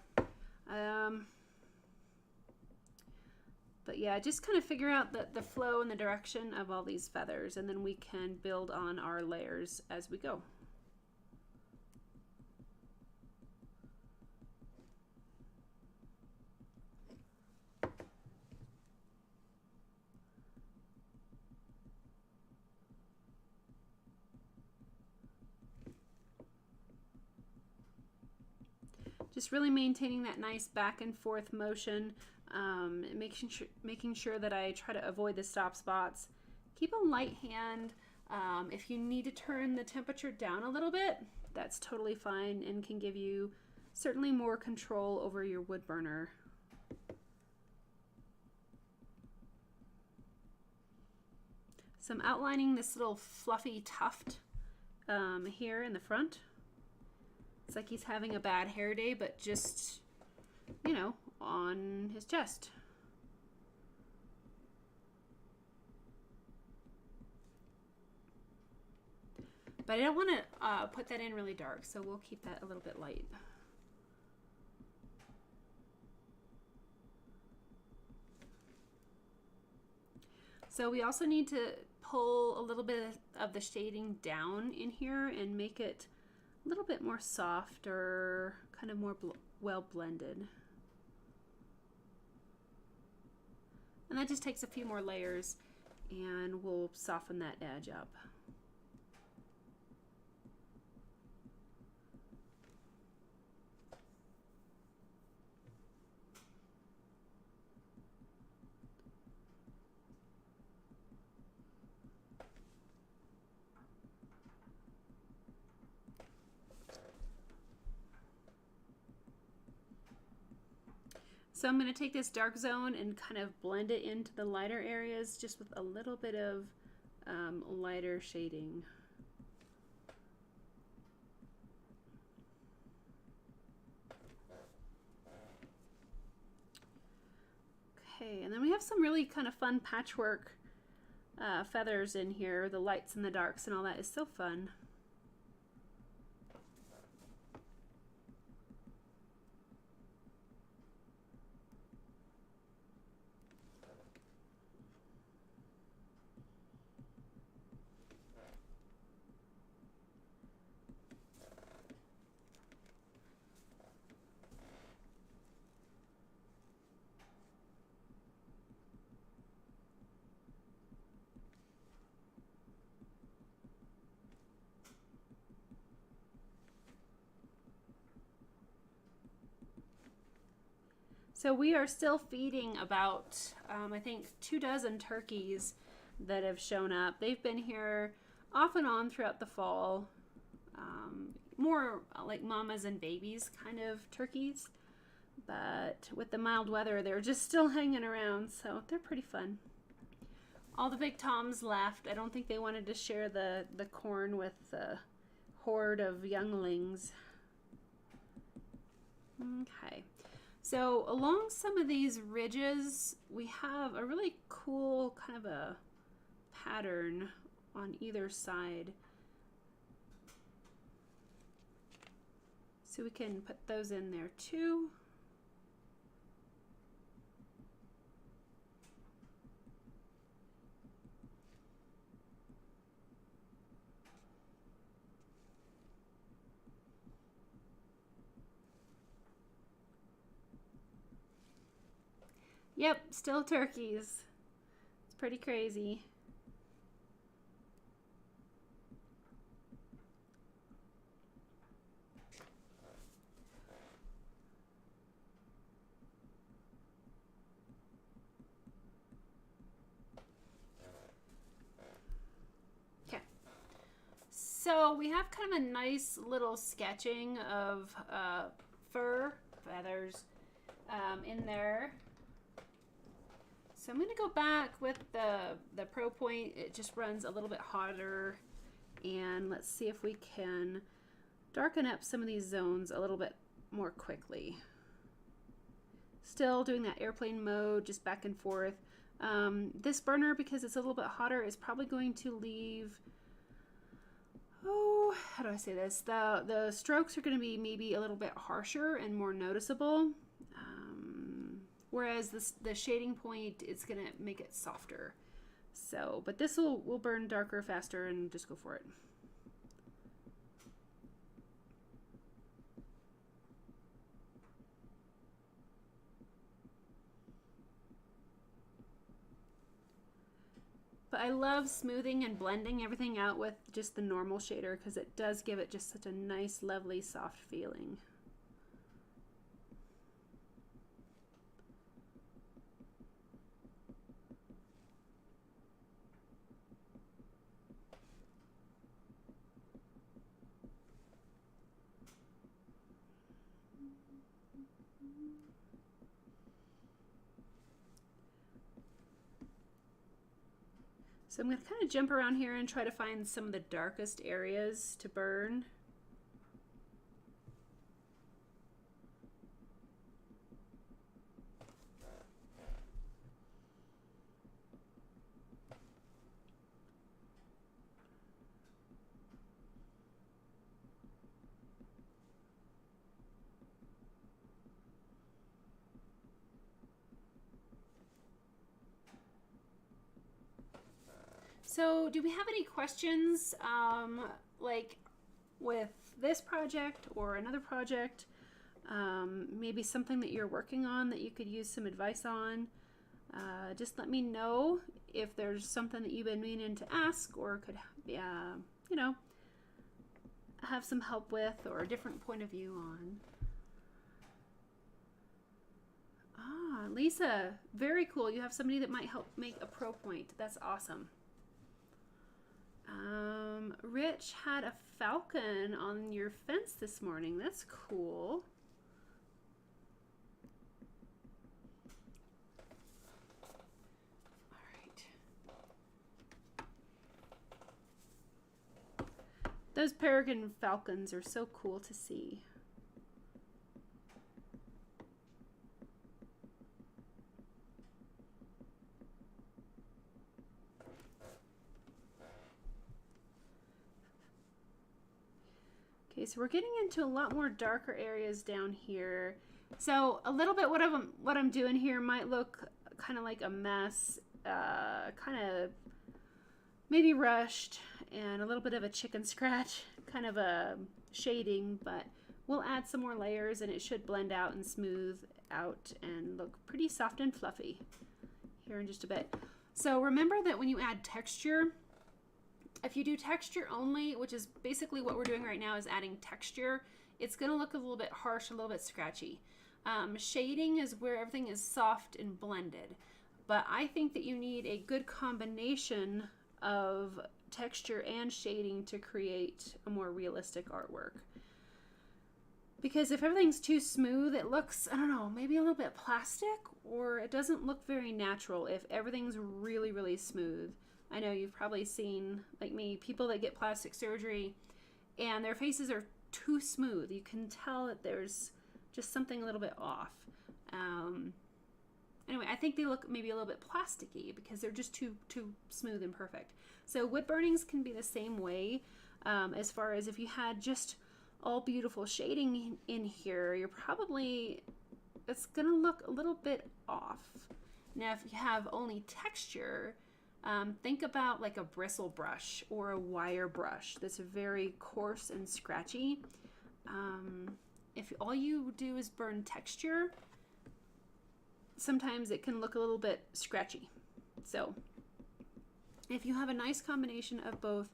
S1: But yeah, just kind of figure out the flow and the direction of all these feathers, and then we can build on our layers as we go. Just really maintaining that nice back and forth motion. Making sure that I try to avoid the stop spots. Keep a light hand. If you need to turn the temperature down a little bit, that's totally fine and can give you certainly more control over your wood burner. So I'm outlining this little fluffy tuft here in the front. It's like he's having a bad hair day, but just, you know, on his chest. But I don't want to put that in really dark, so we'll keep that a little bit light. So we also need to pull a little bit of the shading down in here and make it a little bit more soft or kind of more well blended. And that just takes a few more layers and we'll soften that edge up. So I'm going to take this dark zone and kind of blend it into the lighter areas just with a little bit of lighter shading. Okay, and then we have some really kind of fun patchwork feathers in here. The lights and the darks and all that is so fun. So we are still feeding about, I think, 24 turkeys that have shown up. They've been here off and on throughout the fall. More like mamas and babies kind of turkeys. But with the mild weather, they're just still hanging around, so they're pretty fun. All the big toms left. I don't think they wanted to share the corn with the horde of younglings. Okay. So along some of these ridges, we have a really cool kind of a pattern on either side. So we can put those in there too. Yep, still turkeys. It's pretty crazy. Okay. So we have kind of a nice little sketching of fur feathers in there. So I'm going to go back with the Pro Point. It just runs a little bit hotter. And let's see if we can darken up some of these zones a little bit more quickly. Still doing that airplane mode, just back and forth. This burner, because it's a little bit hotter, is probably going to leave, oh, how do I say this? The strokes are going to be maybe a little bit harsher and more noticeable. Whereas the shading point, it's going to make it softer. So, but this will burn darker faster, and just go for it. But I love smoothing and blending everything out with just the normal shader because it does give it just such a nice, lovely, soft feeling. So I'm going to kind of jump around here and try to find some of the darkest areas to burn. So do we have any questions, like with this project or another project, maybe something that you're working on that you could use some advice on? Just let me know if there's something that you've been meaning to ask or could, you know, have some help with or a different point of view on. Ah, Lisa, very cool. You have somebody that might help make a pro point. That's awesome. Rich had a falcon on your fence this morning. That's cool. All right. Those peregrine falcons are so cool to see. Okay, so we're getting into a lot more darker areas down here. So a little bit what I'm doing here might look kind of like a mess, kind of maybe rushed and a little bit of a chicken scratch, kind of a shading, but we'll add some more layers and it should blend out and smooth out and look pretty soft and fluffy here in just a bit. So remember that when you add texture, if you do texture only, which is basically what we're doing right now is adding texture, it's going to look a little bit harsh, a little bit scratchy. Shading is where everything is soft and blended. But I think that you need a good combination of texture and shading to create a more realistic artwork. Because if everything's too smooth, it looks, I don't know, maybe a little bit plastic, or it doesn't look very natural if everything's really, really smooth. I know you've probably seen, like me, people that get plastic surgery and their faces are too smooth. You can tell that there's just something a little bit off. Anyway, I think they look maybe a little bit plasticky because they're just too smooth and perfect. So wood burnings can be the same way, as far as if you had just all beautiful shading in here, you're probably, it's gonna look a little bit off. Now, if you have only texture, think about like a bristle brush or a wire brush that's very coarse and scratchy. If all you do is burn texture, sometimes it can look a little bit scratchy. So if you have a nice combination of both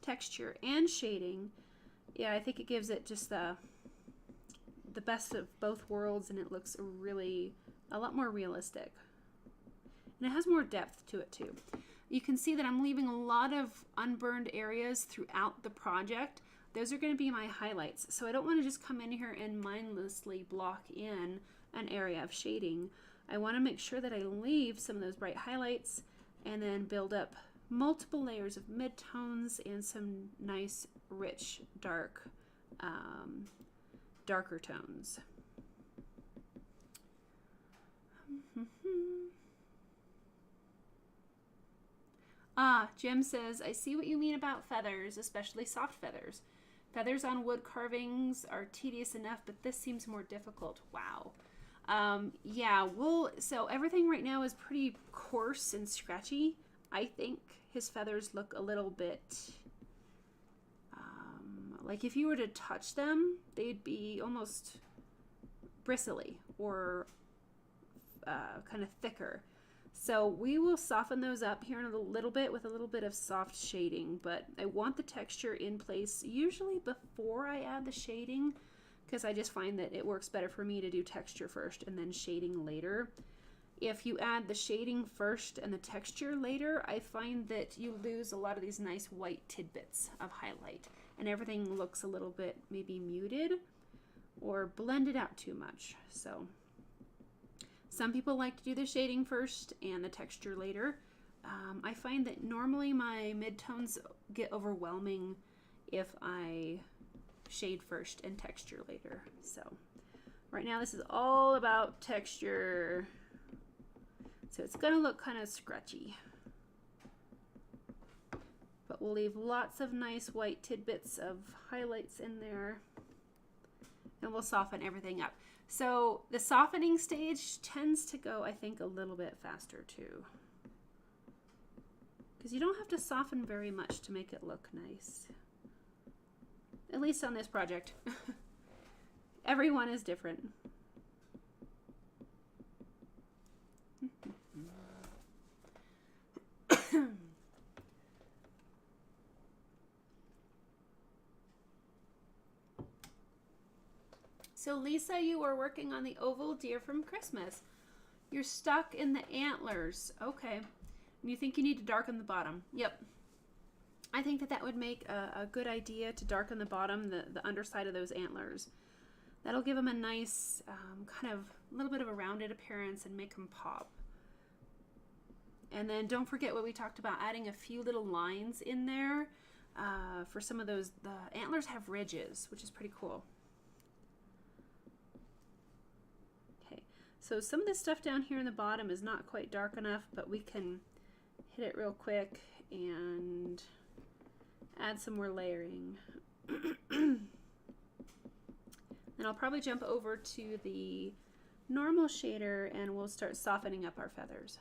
S1: texture and shading, yeah, I think it gives it just the best of both worlds, and it looks really a lot more realistic. And it has more depth to it too. You can see that I'm leaving a lot of unburned areas throughout the project. Those are going to be my highlights. So I don't want to just come in here and mindlessly block in an area of shading. I want to make sure that I leave some of those bright highlights and then build up multiple layers of midtones and some nice, rich, darker tones. Jim says, I see what you mean about feathers, especially soft feathers. Feathers on wood carvings are tedious enough, but this seems more difficult. Wow. Yeah, so everything right now is pretty coarse and scratchy. I think his feathers look a little bit, like if you were to touch them, they'd be almost bristly or kind of thicker. So we will soften those up here in a little bit with a little bit of soft shading, but I want the texture in place usually before I add the shading, because I just find that it works better for me to do texture first and then shading later. If you add the shading first and the texture later, I find that you lose a lot of these nice white tidbits of highlight, and everything looks a little bit maybe muted or blended out too much. So some people like to do the shading first and the texture later. I find that normally my midtones get overwhelming if I shade first and texture later. So right now this is all about texture. So it's gonna look kind of scratchy. But we'll leave lots of nice white tidbits of highlights in there. And we'll soften everything up. So the softening stage tends to go, I think, a little bit faster too. Because you don't have to soften very much to make it look nice. At least on this project. Everyone is different. So Lisa, you are working on the oval deer from Christmas. You're stuck in the antlers. Okay. You think you need to darken the bottom. Yep. I think that would make a good idea to darken the bottom, the underside of those antlers. That'll give them a nice kind of a little bit of a rounded appearance and make them pop. And then don't forget what we talked about, adding a few little lines in there for some of those. The antlers have ridges, which is pretty cool. Okay, so some of this stuff down here in the bottom is not quite dark enough, but we can hit it real quick and add some more layering. Then I'll probably jump over to the normal shader and we'll start softening up our feathers.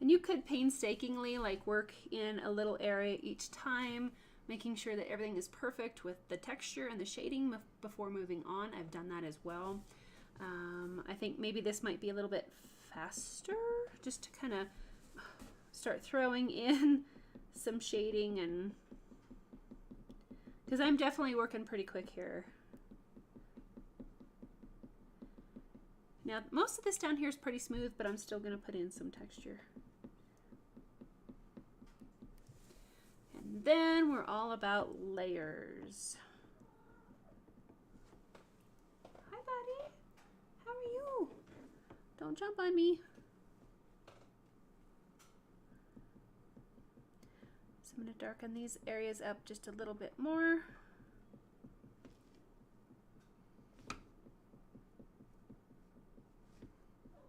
S1: And you could painstakingly work in a little area each time, making sure that everything is perfect with the texture and the shading before moving on. I've done that as well. I think maybe this might be a little bit faster, just to kind of start throwing in some shading, and because I'm definitely working pretty quick here. Now most of this down here is pretty smooth, but I'm still going to put in some texture. And then we're all about layers. Hi buddy, how are you? Don't jump on me. So I'm going to darken these areas up just a little bit more.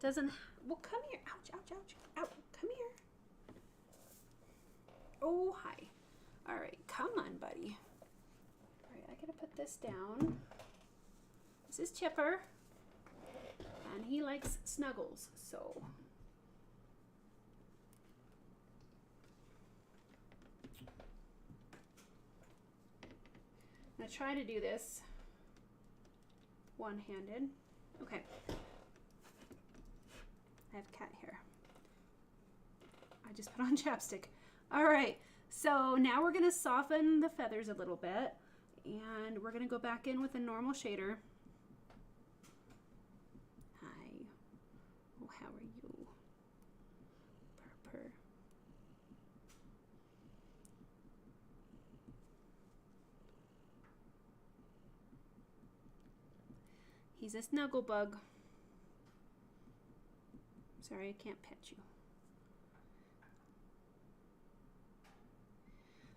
S1: Doesn't, well, come here. Ouch, ouch, ouch. Ouch, come here. Oh, hi. All right, come on, buddy. All right, I gotta put this down. This is Chipper, and he likes snuggles, so. I'm gonna try to do this one-handed. Okay. I have cat hair. I just put on chapstick. All right, so now we're gonna soften the feathers a little bit, and we're gonna go back in with a normal shader. Hi. Oh, how are you? Purr, purr. He's a snuggle bug. Sorry, I can't pet you.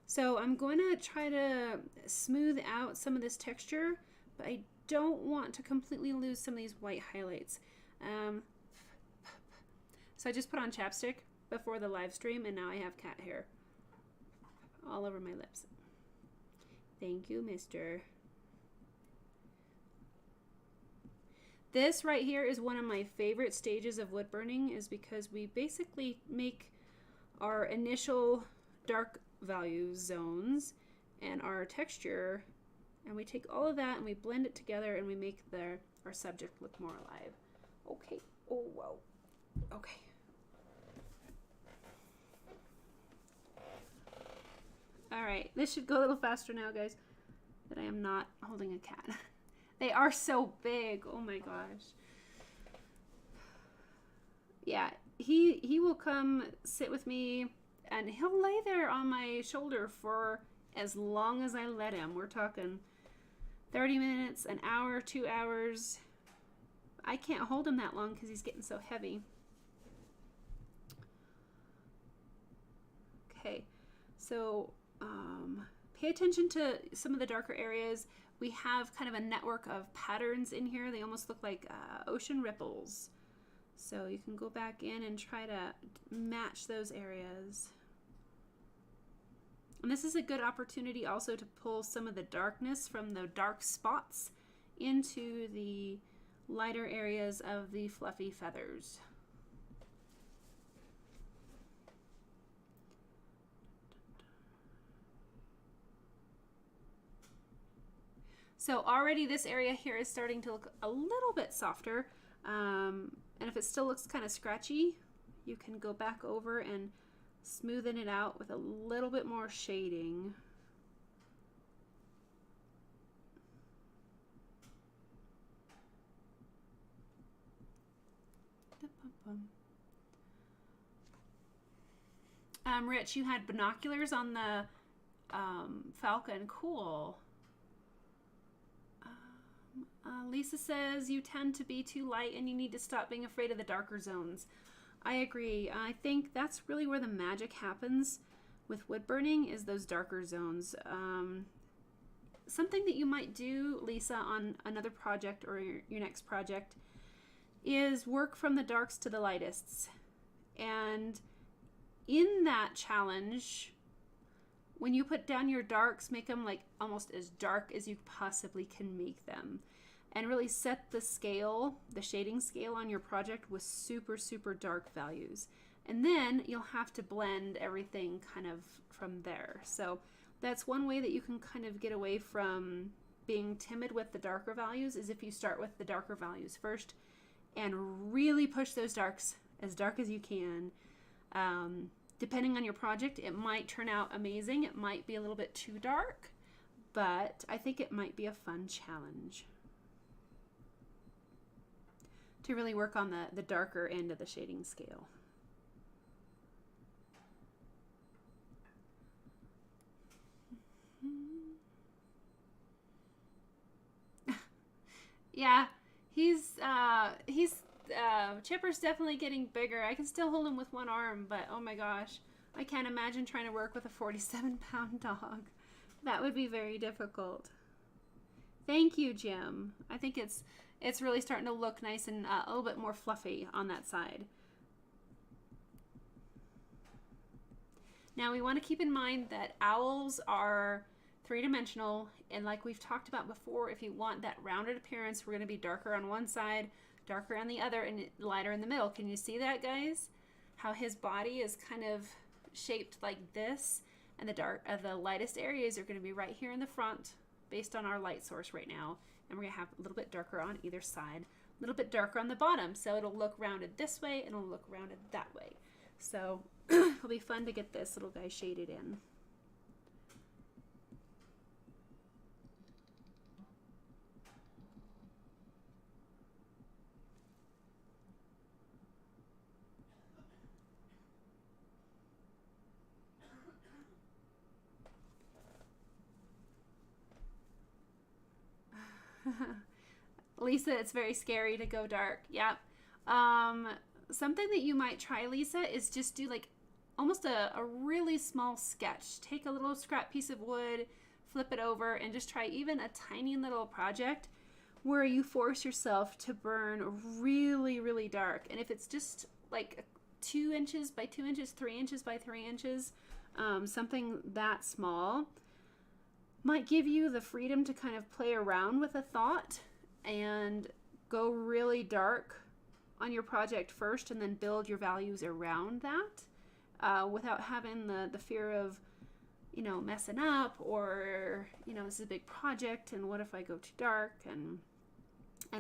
S1: So I'm going to try to smooth out some of this texture, but I don't want to completely lose some of these white highlights. So I just put on chapstick before the live stream, and now I have cat hair all over my lips. Thank you, mister. This right here is one of my favorite stages of wood burning, is because we basically make our initial dark value zones and our texture, and we take all of that and we blend it together and we make our subject look more alive. Okay. Oh, wow. Okay. All right. This should go a little faster now, guys, that I am not holding a cat. They are so big. Oh my gosh. Yeah, he will come sit with me and he'll lay there on my shoulder for as long as I let him. We're talking 30 minutes, an hour, 2 hours. I can't hold him that long because he's getting so heavy. Okay, so pay attention to some of the darker areas. We have kind of a network of patterns in here. They almost look like ocean ripples. So you can go back in and try to match those areas. And this is a good opportunity also to pull some of the darkness from the dark spots into the lighter areas of the fluffy feathers. So already this area here is starting to look a little bit softer. And if it still looks kind of scratchy, you can go back over and smoothen it out with a little bit more shading. Rich, you had binoculars on the falcon. Cool. Lisa says you tend to be too light and you need to stop being afraid of the darker zones. I agree. I think that's really where the magic happens with wood burning, is those darker zones. Something that you might do, Lisa, on another project or your next project is work from the darks to the lightest. And in that challenge, when you put down your darks, make them like almost as dark as you possibly can make them. And really set the scale, the shading scale on your project with super, super dark values. And then you'll have to blend everything kind of from there. So that's one way that you can kind of get away from being timid with the darker values, is if you start with the darker values first and really push those darks as dark as you can. Depending on your project, it might turn out amazing. It might be a little bit too dark, but I think it might be a fun challenge to really work on the darker end of the shading scale. Yeah, Chipper's definitely getting bigger. I can still hold him with one arm, but oh my gosh, I can't imagine trying to work with a 47-pound dog. That would be very difficult. Thank you, Jim. I think it's really starting to look nice and a little bit more fluffy on that side. Now we want to keep in mind that owls are three-dimensional, and like we've talked about before, if you want that rounded appearance, we're going to be darker on one side, darker on the other, and lighter in the middle. Can you see that, guys? How his body is kind of shaped like this, and the lightest areas are going to be right here in the front based on our light source right now. And we're going to have a little bit darker on either side, a little bit darker on the bottom. So it'll look rounded this way and it'll look rounded that way. So it'll be fun to get this little guy shaded in. Lisa, it's very scary to go dark. Yep. Something that you might try, Lisa, is just do like almost a really small sketch. Take a little scrap piece of wood, flip it over, and just try even a tiny little project where you force yourself to burn really, really dark. And if it's just like 2 inches by 2 inches, 3 inches by 3 inches, something that small might give you the freedom to kind of play around with a thought and go really dark on your project first and then build your values around that without having the fear of, you know, messing up, or, you know, this is a big project and what if I go too dark and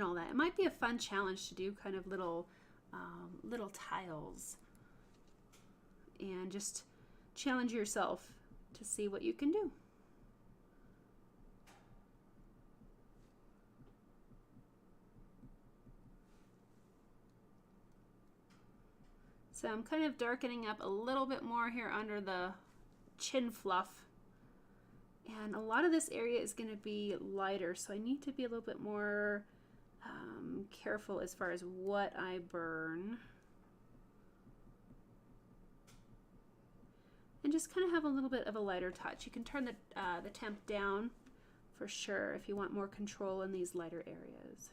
S1: all that. It might be a fun challenge to do kind of little tiles and just challenge yourself to see what you can do. So I'm kind of darkening up a little bit more here under the chin fluff. And a lot of this area is going to be lighter, so I need to be a little bit more careful as far as what I burn. And just kind of have a little bit of a lighter touch. You can turn the temp down for sure if you want more control in these lighter areas.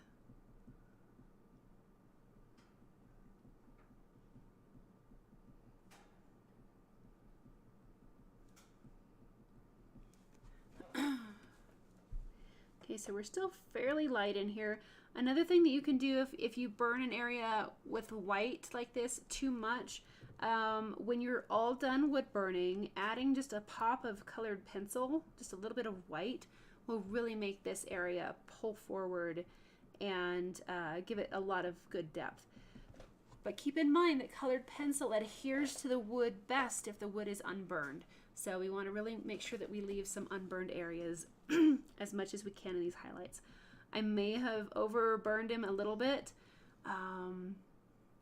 S1: Okay, so we're still fairly light in here. Another thing that you can do if you burn an area with white like this too much, when you're all done wood burning, adding just a pop of colored pencil, just a little bit of white, will really make this area pull forward and give it a lot of good depth. But keep in mind that colored pencil adheres to the wood best if the wood is unburned. So we want to really make sure that we leave some unburned areas as much as we can in these highlights. I may have overburned him a little bit,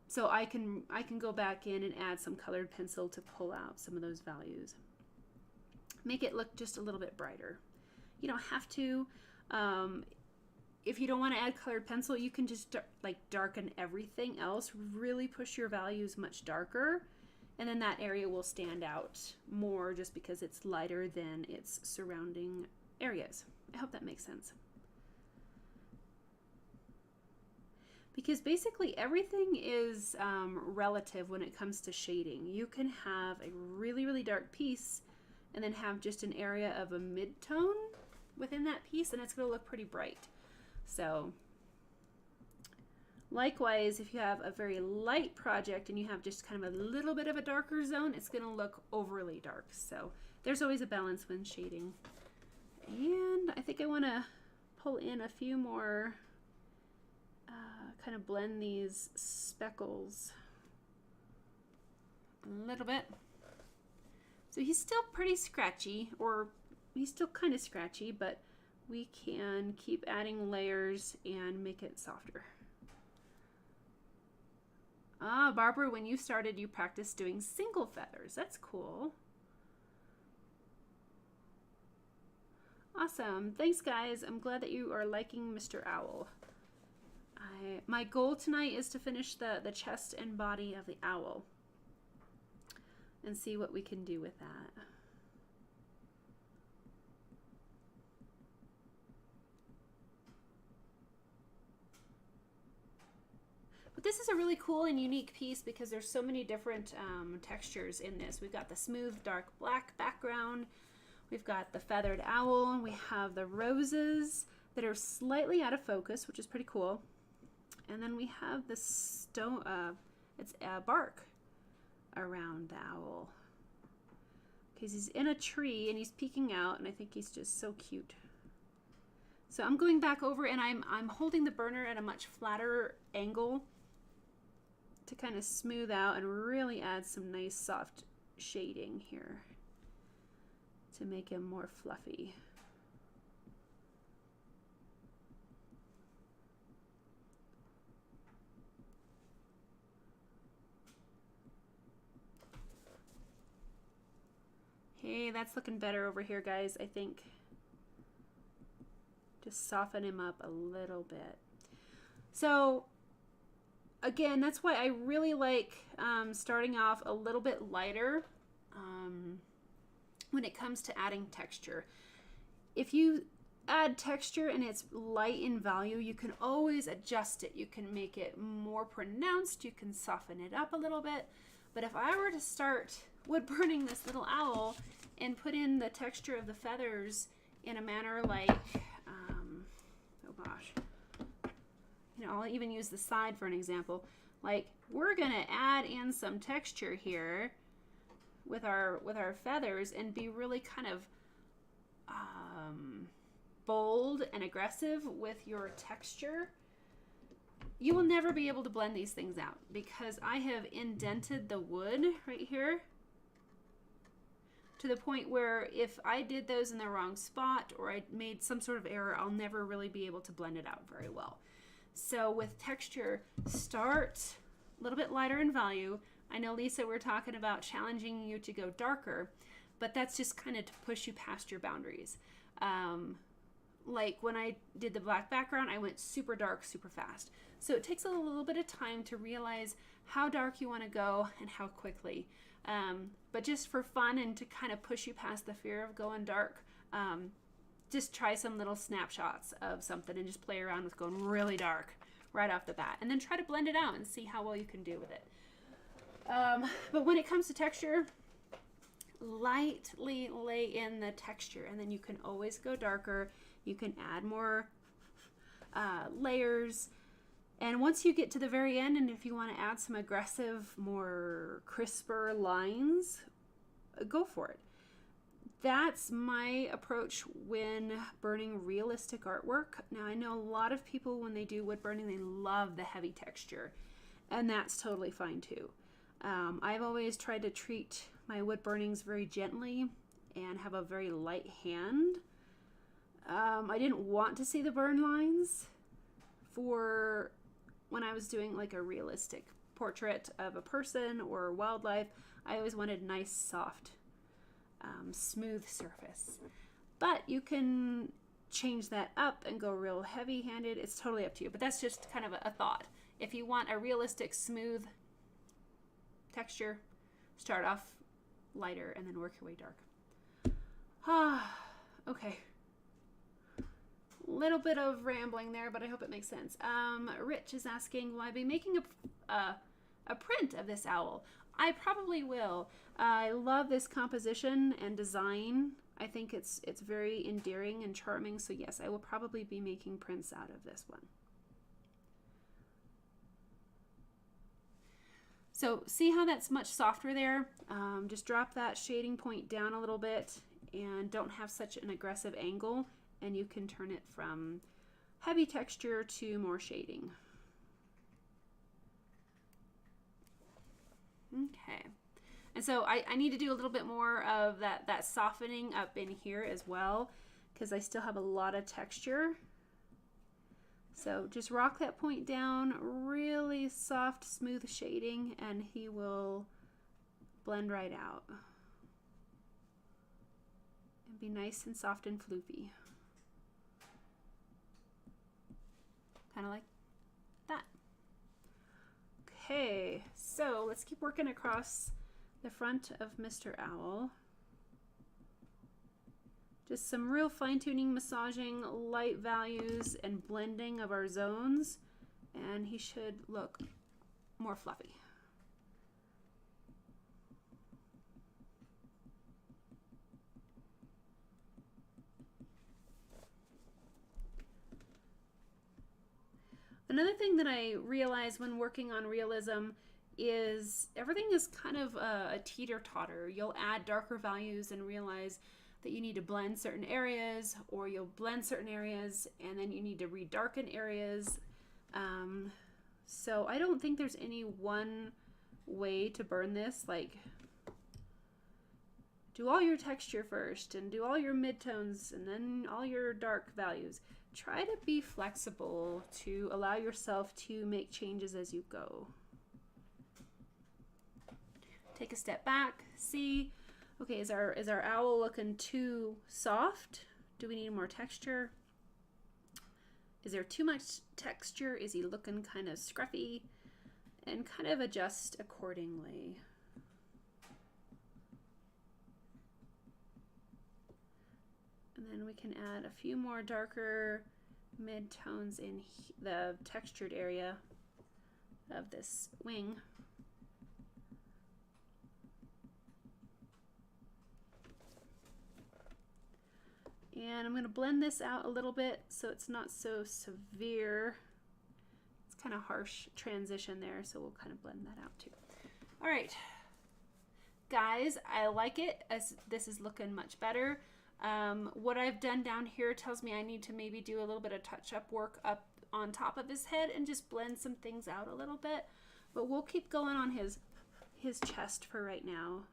S1: so I can go back in and add some colored pencil to pull out some of those values. Make it look just a little bit brighter. You don't have to. If you don't want to add colored pencil, you can just darken everything else. Really push your values much darker, and then that area will stand out more just because it's lighter than its surrounding areas. I hope that makes sense. Because basically everything is relative when it comes to shading. You can have a really, really dark piece and then have just an area of a mid-tone within that piece, and it's going to look pretty bright. So likewise, if you have a very light project and you have just kind of a little bit of a darker zone, it's going to look overly dark. So there's always a balance when shading. And I think I want to pull in a few more, kind of blend these speckles a little bit. So he's still pretty scratchy, or he's still kind of scratchy, but we can keep adding layers and make it softer. Ah, Barbara, when you started, you practiced doing single feathers. That's cool. Awesome. Thanks, guys. I'm glad that you are liking Mr. Owl. My goal tonight is to finish the chest and body of the owl and see what we can do with that. But this is a really cool and unique piece because there's so many different textures in this. We've got the smooth dark black background. We've got the feathered owl, and we have the roses that are slightly out of focus, which is pretty cool. And then we have the stone, it's bark around the owl. Because he's in a tree and he's peeking out, and I think he's just so cute. So I'm going back over and I'm holding the burner at a much flatter angle to kind of smooth out and really add some nice soft shading here to make him more fluffy. Hey, that's looking better over here, guys, I think. Just soften him up a little bit. So, again, that's why I really like starting off a little bit lighter when it comes to adding texture. If you add texture and it's light in value, you can always adjust it. You can make it more pronounced. You can soften it up a little bit. But if I were to start wood burning this little owl and put in the texture of the feathers in a manner like, oh gosh, you know, I'll even use the side for an example. Like, we're gonna add in some texture here with our feathers and be really kind of bold and aggressive with your texture. You will never be able to blend these things out because I have indented the wood right here to the point where if I did those in the wrong spot or I made some sort of error, I'll never really be able to blend it out very well. So with texture, start a little bit lighter in value. I know, Lisa, we're talking about challenging you to go darker, but that's just kind of to push you past your boundaries. like when I did the black background, I went super dark, super fast. So it takes a little bit of time to realize how dark you want to go and how quickly. But just for fun and to kind of push you past the fear of going dark, just try some little snapshots of something and just play around with going really dark right off the bat. And then try to blend it out and see how well you can do with it. But when it comes to texture, lightly lay in the texture, and then you can always go darker. You can add more layers, and once you get to the very end, and if you want to add some aggressive, more crisper lines, go for it. That's my approach when burning realistic artwork. Now, I know a lot of people, when they do wood burning, they love the heavy texture, and that's totally fine too. I've always tried to treat my wood burnings very gently and have a very light hand. I didn't want to see the burn lines for when I was doing like a realistic portrait of a person or wildlife. I always wanted nice, soft, smooth surface. But you can change that up and go real heavy-handed. It's totally up to you, but that's just kind of a thought. If you want a realistic, smooth texture, start off lighter and then work your way dark. Okay. Little bit of rambling there, but I hope it makes sense. Rich is asking, will I be making a print of this owl? I probably will. I love this composition and design. I think it's very endearing and charming. So yes, I will probably be making prints out of this one. So see how that's much softer there? Just drop that shading point down a little bit and don't have such an aggressive angle, and you can turn it from heavy texture to more shading. Okay. And so I need to do a little bit more of that softening up in here as well, because I still have a lot of texture. So just rock that point down, really soft, smooth shading, and he will blend right out. And be nice and soft and floofy. Kind of like that. Okay, so let's keep working across the front of Mr. Owl. Just some real fine-tuning, massaging, light values, and blending of our zones, and he should look more fluffy. Another thing that I realized when working on realism is everything is kind of a teeter-totter. You'll add darker values and realize that you need to blend certain areas, or you'll blend certain areas and then you need to redarken areas. So I don't think there's any one way to burn this. Like, do all your texture first and do all your midtones and then all your dark values. Try to be flexible to allow yourself to make changes as you go. Take a step back, see, okay, is our owl looking too soft? Do we need more texture? Is there too much texture? Is he looking kind of scruffy? And kind of adjust accordingly. And then we can add a few more darker mid-tones in the textured area of this wing. And I'm going to blend this out a little bit so it's not so severe. It's kind of harsh transition there, so we'll kind of blend that out too. All right, guys, I like it as this is looking much better. What I've done down here tells me I need to maybe do a little bit of touch-up work up on top of his head and just blend some things out a little bit. But we'll keep going on his chest for right now.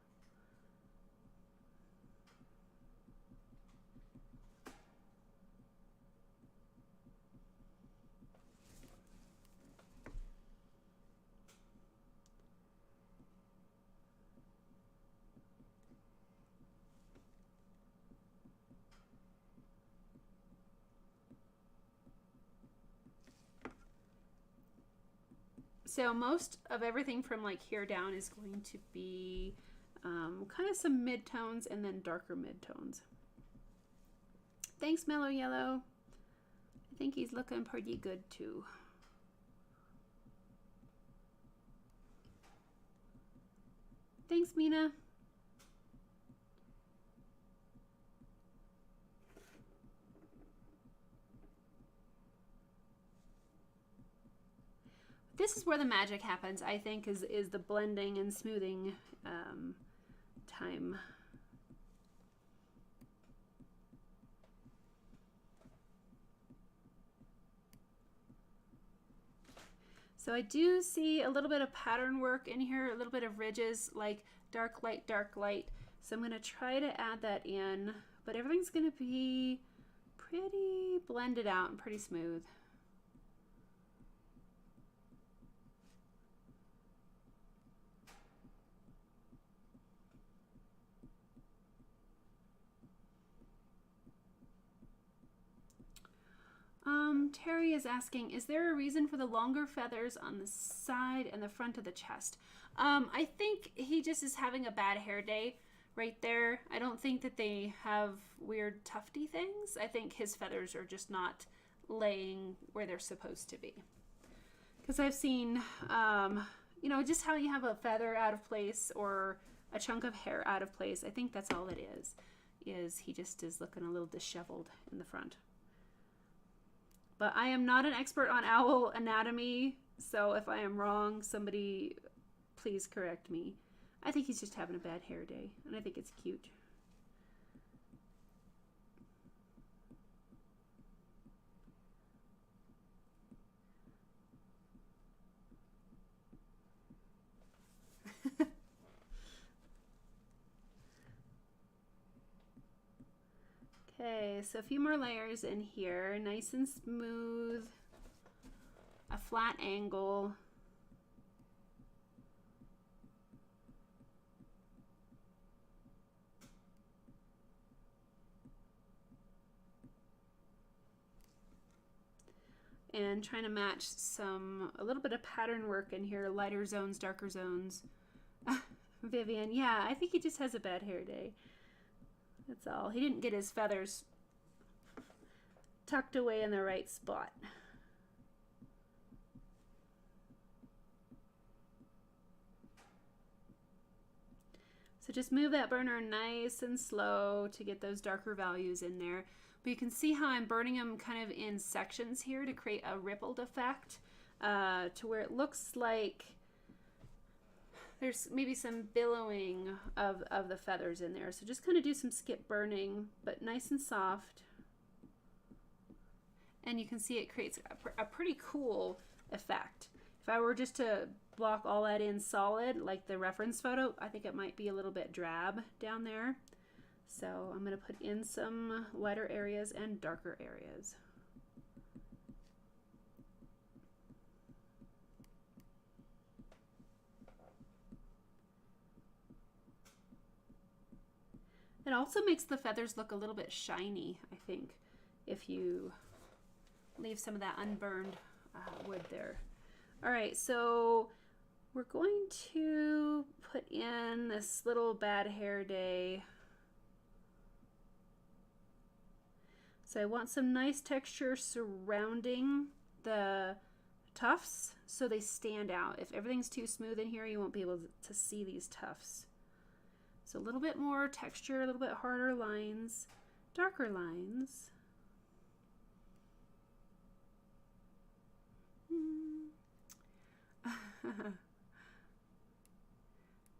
S1: So most of everything from like here down is going to be kind of some mid-tones and then darker mid-tones. Thanks, Mellow Yellow. I think he's looking pretty good too. Thanks, Mina. This is where the magic happens, I think, is the blending and smoothing time. So I do see a little bit of pattern work in here, a little bit of ridges, like dark light, dark light. So I'm going to try to add that in, but everything's going to be pretty blended out and pretty smooth. Terry is asking, is there a reason for the longer feathers on the side and the front of the chest? I think he just is having a bad hair day right there. I don't think that they have weird tufty things. I think his feathers are just not laying where they're supposed to be. Because I've seen, you know, just how you have a feather out of place or a chunk of hair out of place. I think that's all it is he just is looking a little disheveled in the front. But I am not an expert on owl anatomy, so if I am wrong, somebody please correct me. I think he's just having a bad hair day, and I think it's cute. Okay, so a few more layers in here, nice and smooth, a flat angle. And trying to match a little bit of pattern work in here, lighter zones, darker zones. Vivian, yeah, I think he just has a bad hair day. That's all. He didn't get his feathers tucked away in the right spot. So just move that burner nice and slow to get those darker values in there. But you can see how I'm burning them kind of in sections here to create a rippled effect to where it looks like there's maybe some billowing of the feathers in there. So just kind of do some skip burning, but nice and soft. And you can see it creates a pretty cool effect. If I were just to block all that in solid, like the reference photo, I think it might be a little bit drab down there. So I'm going to put in some lighter areas and darker areas. It also makes the feathers look a little bit shiny, I think, if you leave some of that unburned wood there. All right, so we're going to put in this little bad hair day. So I want some nice texture surrounding the tufts so they stand out. If everything's too smooth in here, you won't be able to see these tufts. So a little bit more texture, a little bit harder lines, darker lines.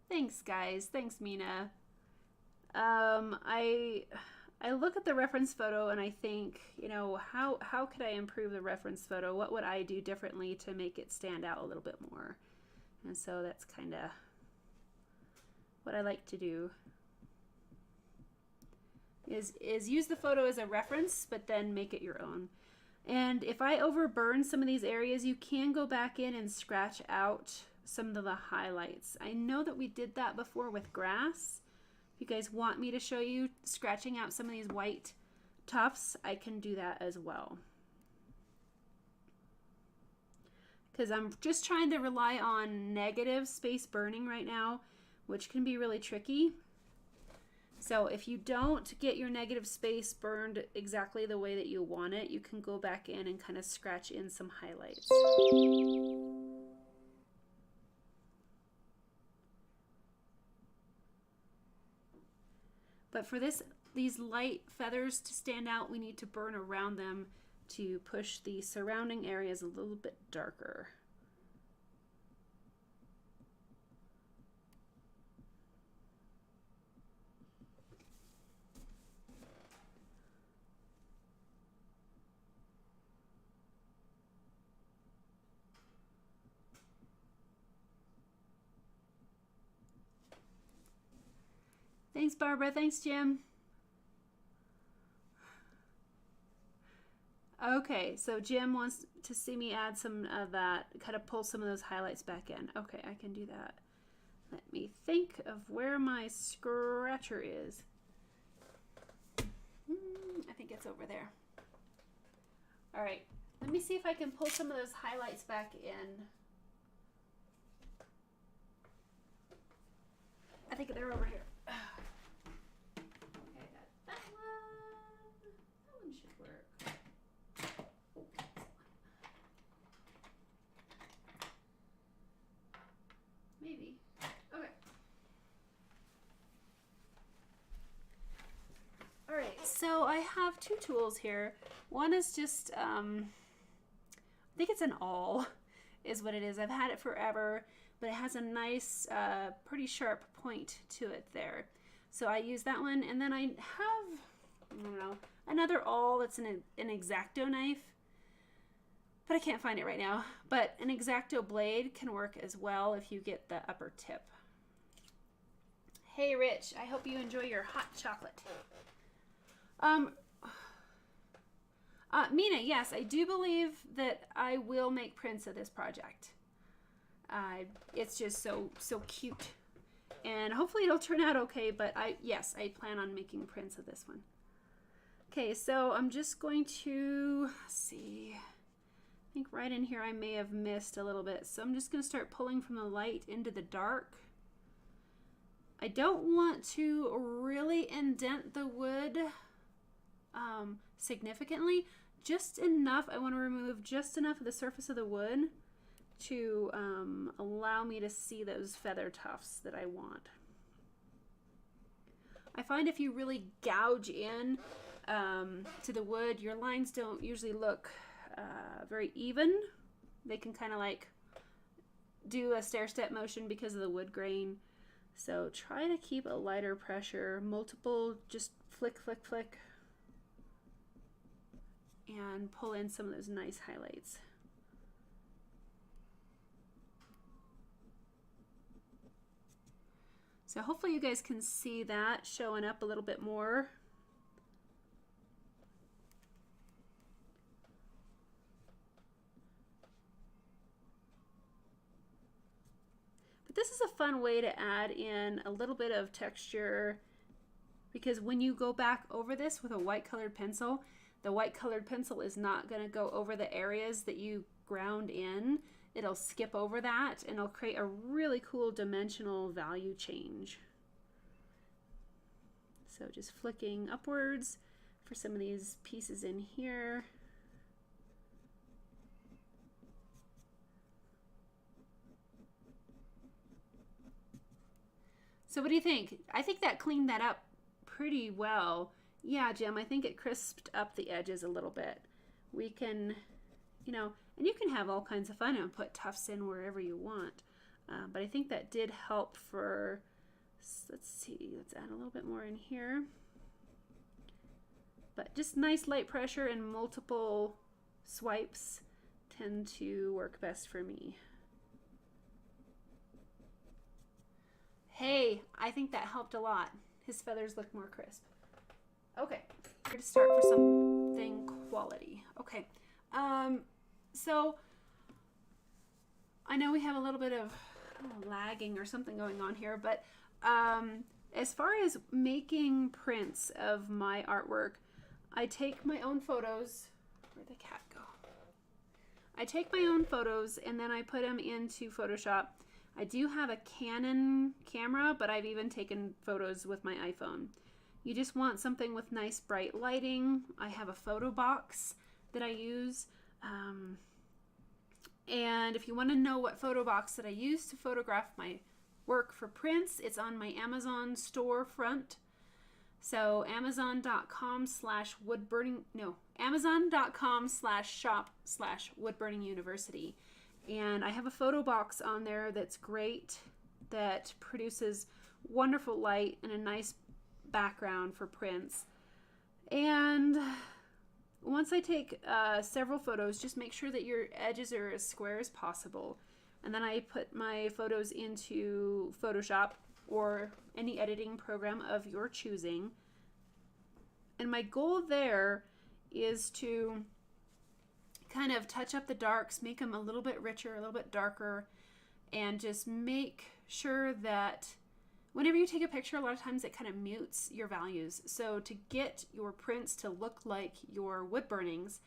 S1: Thanks, guys. Thanks, Mina. I look at the reference photo and I think, you know, how could I improve the reference photo? What would I do differently to make it stand out a little bit more? And so that's kind of what I like to do. Is use the photo as a reference, but then make it your own. And if I overburn some of these areas, you can go back in and scratch out some of the highlights. I know that we did that before with grass. If you guys want me to show you scratching out some of these white tufts, I can do that as well. because I'm just trying to rely on negative space burning right now, which can be really tricky. So if you don't get your negative space burned exactly the way that you want it, you can go back in and kind of scratch in some highlights. But for these light feathers to stand out, we need to burn around them to push the surrounding areas a little bit darker. Thanks, Barbara. Thanks, Jim. Okay, so Jim wants to see me add some of that, kind of pull some of those highlights back in. Okay, I can do that. Let me think of where my scratcher is. I think it's over there. All right, let me see if I can pull some of those highlights back in. I think they're over here. Maybe. Okay. All right, so I have two tools here. One is just, I think it's an awl is what it is. I've had it forever, but it has a nice, pretty sharp point to it there. So I use that one, and then I have, I don't know, another awl that's an X-Acto knife. But I can't find it right now. But an X-Acto blade can work as well if you get the upper tip. Hey, Rich. I hope you enjoy your hot chocolate. Mina, yes, I do believe that I will make prints of this project. It's just so cute. And hopefully it'll turn out okay, but yes, I plan on making prints of this one. Okay, so I'm just going to, let's see. I think right in here I may have missed a little bit. So I'm just going to start pulling from the light into the dark. I don't want to really indent the wood significantly. Just enough. I want to remove just enough of the surface of the wood to allow me to see those feather tufts that I want. I find if you really gouge in to the wood, your lines don't usually look very even. They can kind of like do a stair-step motion because of the wood grain. So try to keep a lighter pressure, multiple, just flick, flick, flick, and pull in some of those nice highlights. So hopefully you guys can see that showing up a little bit more. This is a fun way to add in a little bit of texture, because when you go back over this with a white colored pencil, the white colored pencil is not going to go over the areas that you ground in. It'll skip over that and it'll create a really cool dimensional value change. So just flicking upwards for some of these pieces in here. So what do you think? I think that cleaned that up pretty well. Yeah, Jim, I think it crisped up the edges a little bit. We can, you know, and you can have all kinds of fun and put tufts in wherever you want. But I think that did help for, let's see, let's add a little bit more in here. But just nice light pressure and multiple swipes tend to work best for me. Hey, I think that helped a lot. His feathers look more crisp. Okay, we're going to start for something quality. Okay, so I know we have a little bit of lagging or something going on here, but as far as making prints of my artwork, I take my own photos. Where'd the cat go? I take my own photos and then I put them into Photoshop. I do have a Canon camera, but I've even taken photos with my iPhone. You just want something with nice bright lighting. I have a photo box that I use. And if you want to know what photo box that I use to photograph my work for prints, it's on my Amazon storefront. So Amazon.com/shop/woodburning university. And I have a photo box on there that's great, that produces wonderful light and a nice background for prints. And once I take several photos, just make sure that your edges are as square as possible. And then I put my photos into Photoshop or any editing program of your choosing. And my goal there is to kind of touch up the darks, make them a little bit richer, a little bit darker, and just make sure that whenever you take a picture, a lot of times it kind of mutes your values. So to get your prints to look like your wood burnings,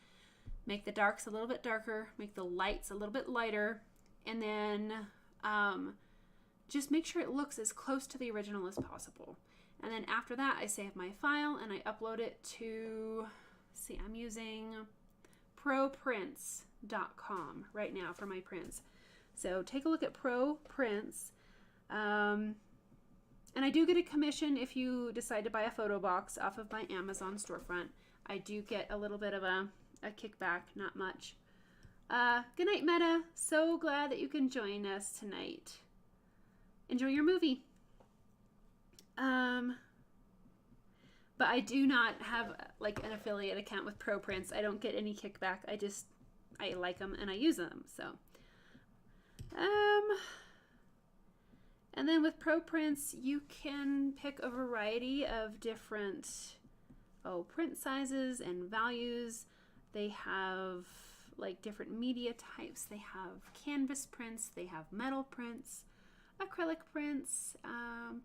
S1: make the darks a little bit darker, make the lights a little bit lighter, and then just make sure it looks as close to the original as possible. And then after that, I save my file and I upload it to, see, I'm using proprints.com right now for my prints. So take a look at ProPrints. And I do get a commission if you decide to buy a photo box off of my Amazon storefront. I do get a little bit of a kickback, not much. Good night, Meta. So glad that you can join us tonight. Enjoy your movie. But I do not have like an affiliate account with ProPrints. I don't get any kickback. I like them and I use them. So, and then with ProPrints, you can pick a variety of different print sizes and values. They have like different media types. They have canvas prints. They have metal prints, acrylic prints,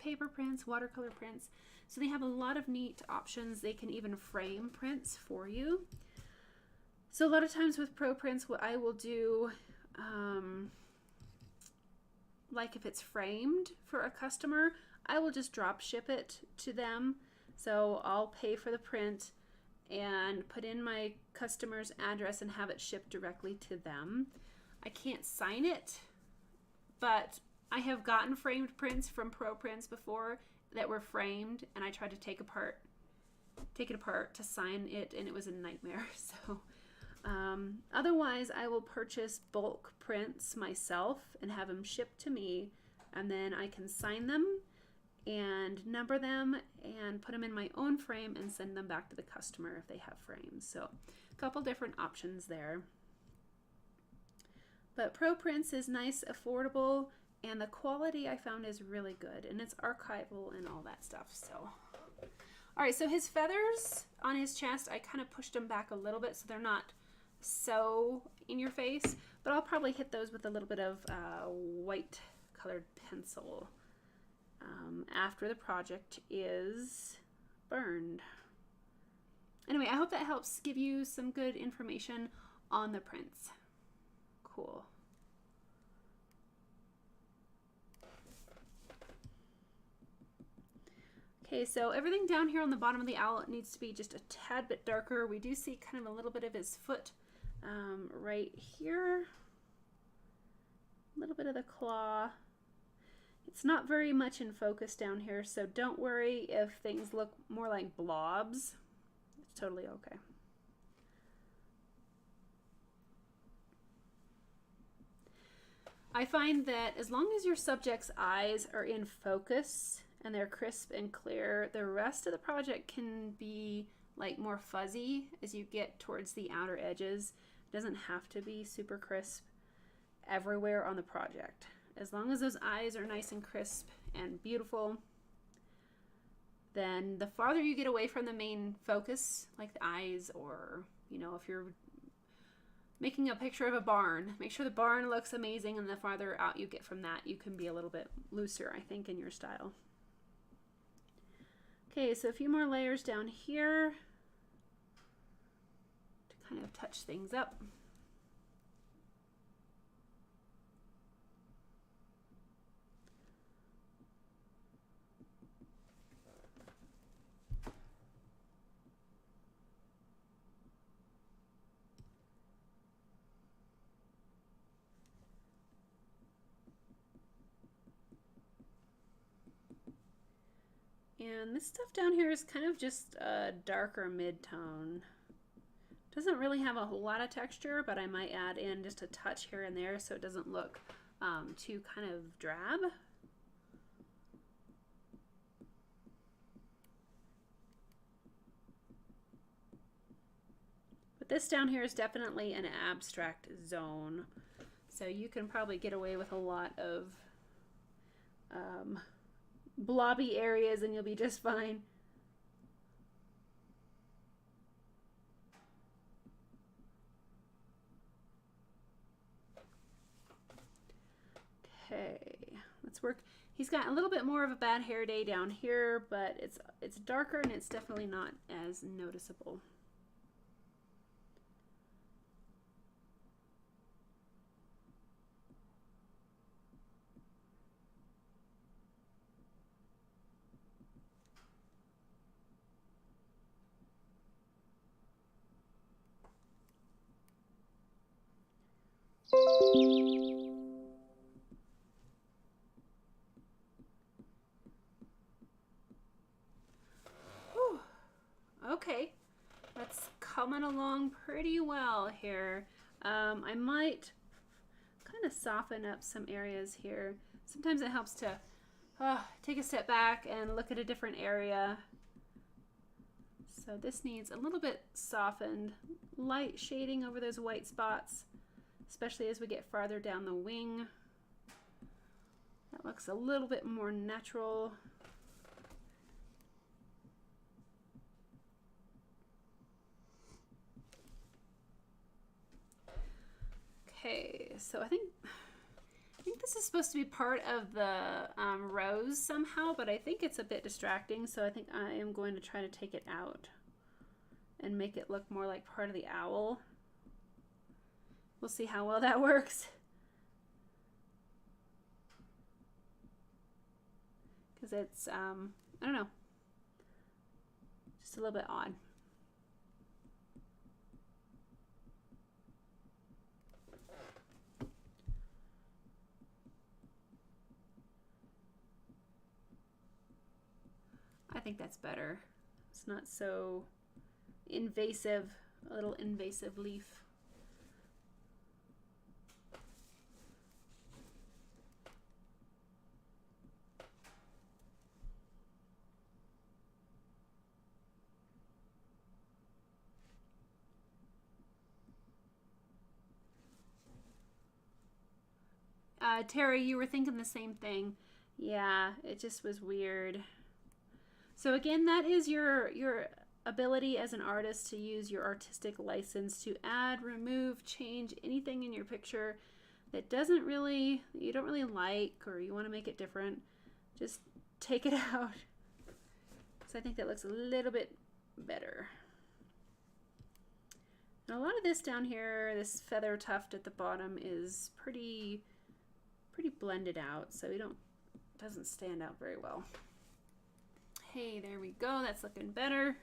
S1: paper prints, watercolor prints. So they have a lot of neat options. They can even frame prints for you. So a lot of times with ProPrints, what I will do, like if it's framed for a customer, I will just drop ship it to them. So I'll pay for the print and put in my customer's address and have it shipped directly to them. I can't sign it, but I have gotten framed prints from ProPrints before that were framed, and I tried to take it apart to sign it, and it was a nightmare. So otherwise, I will purchase bulk prints myself and have them shipped to me, and then I can sign them and number them and put them in my own frame and send them back to the customer if they have frames. So a couple different options there. But ProPrints is nice, affordable, and the quality I found is really good, and it's archival and all that stuff. So, all right, so his feathers on his chest, I kind of pushed them back a little bit so they're not so in your face, but I'll probably hit those with a little bit of white colored pencil after the project is burned. Anyway, I hope that helps give you some good information on the prints. Cool. Okay, so everything down here on the bottom of the owl needs to be just a tad bit darker. We do see kind of a little bit of his foot right here. A little bit of the claw. It's not very much in focus down here, so don't worry if things look more like blobs. It's totally okay. I find that as long as your subject's eyes are in focus and they're crisp and clear, the rest of the project can be like more fuzzy as you get towards the outer edges. It doesn't have to be super crisp everywhere on the project. As long as those eyes are nice and crisp and beautiful, then the farther you get away from the main focus, like the eyes, or, you know, if you're making a picture of a barn, make sure the barn looks amazing, and the farther out you get from that, you can be a little bit looser, I think, in your style. Okay, so a few more layers down here to kind of touch things up. And this stuff down here is kind of just a darker mid-tone. Doesn't really have a whole lot of texture, but I might add in just a touch here and there so it doesn't look too kind of drab. But this down here is definitely an abstract zone. So you can probably get away with a lot of blobby areas and you'll be just fine. Okay, let's work. He's got a little bit more of a bad hair day down here, but it's darker and it's definitely not as noticeable. Whew. Okay, that's coming along pretty well here. I might kind of soften up some areas here. Sometimes it helps to take a step back and look at a different area. So this needs a little bit softened, light shading over those white spots, especially as we get farther down the wing. That looks a little bit more natural. Okay, so I think this is supposed to be part of the rose somehow, but I think it's a bit distracting, so I think I am going to try to take it out and make it look more like part of the owl. We'll see how well that works. Because it's, I don't know, just a little bit odd. I think that's better. It's not so invasive, a little invasive leaf. Terry, you were thinking the same thing. Yeah, it just was weird. So again, that is your ability as an artist to use your artistic license to add, remove, change anything in your picture that you don't really like, or you want to make it different. Just take it out. So I think that looks a little bit better. And a lot of this down here, this feather tuft at the bottom, is pretty blended out, so it doesn't stand out very well. Hey, there we go. That's looking better.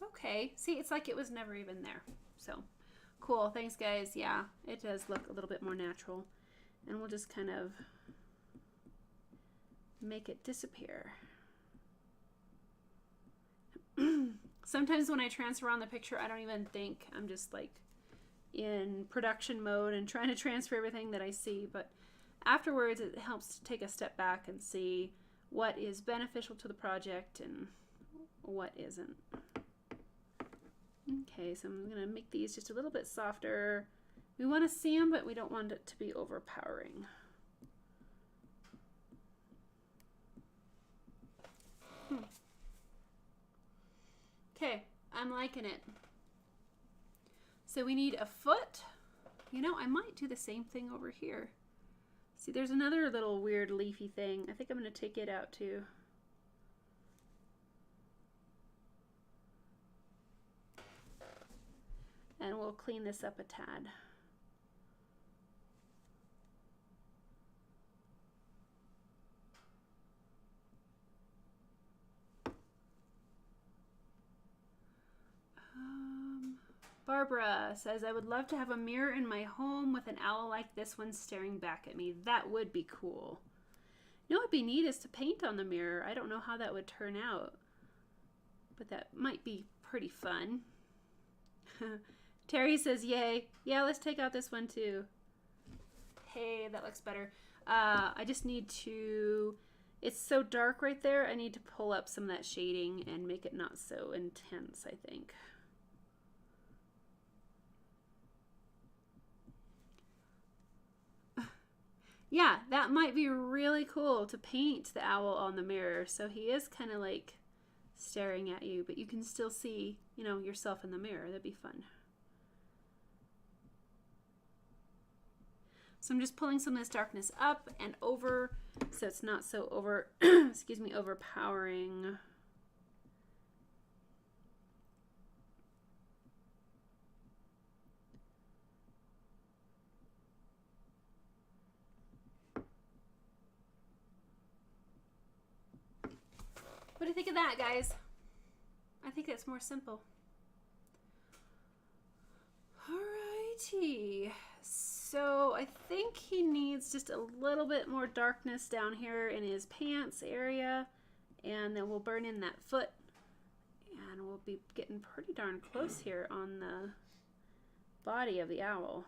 S1: Okay, see, it's like it was never even there. So cool. Thanks, guys. Yeah, it does look a little bit more natural, and we'll just kind of make it disappear. Sometimes when I transfer on the picture, I don't even think. I'm just like in production mode and trying to transfer everything that I see, but afterwards it helps to take a step back and see what is beneficial to the project and what isn't. Okay, so I'm going to make these just a little bit softer. We want to see them, but we don't want it to be overpowering. Okay, I'm liking it. So we need a foot. You know, I might do the same thing over here. See, there's another little weird leafy thing. I think I'm going to take it out too. And we'll clean this up a tad. Barbara says, I would love to have a mirror in my home with an owl like this one staring back at me. That would be cool. You know what would be neat is to paint on the mirror. I don't know how that would turn out, but that might be pretty fun. Terry says, yay. Yeah, let's take out this one too. Hey, that looks better. I just need to... It's so dark right there. I need to pull up some of that shading and make it not so intense, I think. Yeah, that might be really cool to paint the owl on the mirror. So he is kind of like staring at you, but you can still see, you know, yourself in the mirror. That'd be fun. So I'm just pulling some of this darkness up and over so it's not so excuse me, overpowering. What do you think of that, guys? I think that's more simple. Alrighty. So I think he needs just a little bit more darkness down here in his pants area, and then we'll burn in that foot, and we'll be getting pretty darn close here on the body of the owl.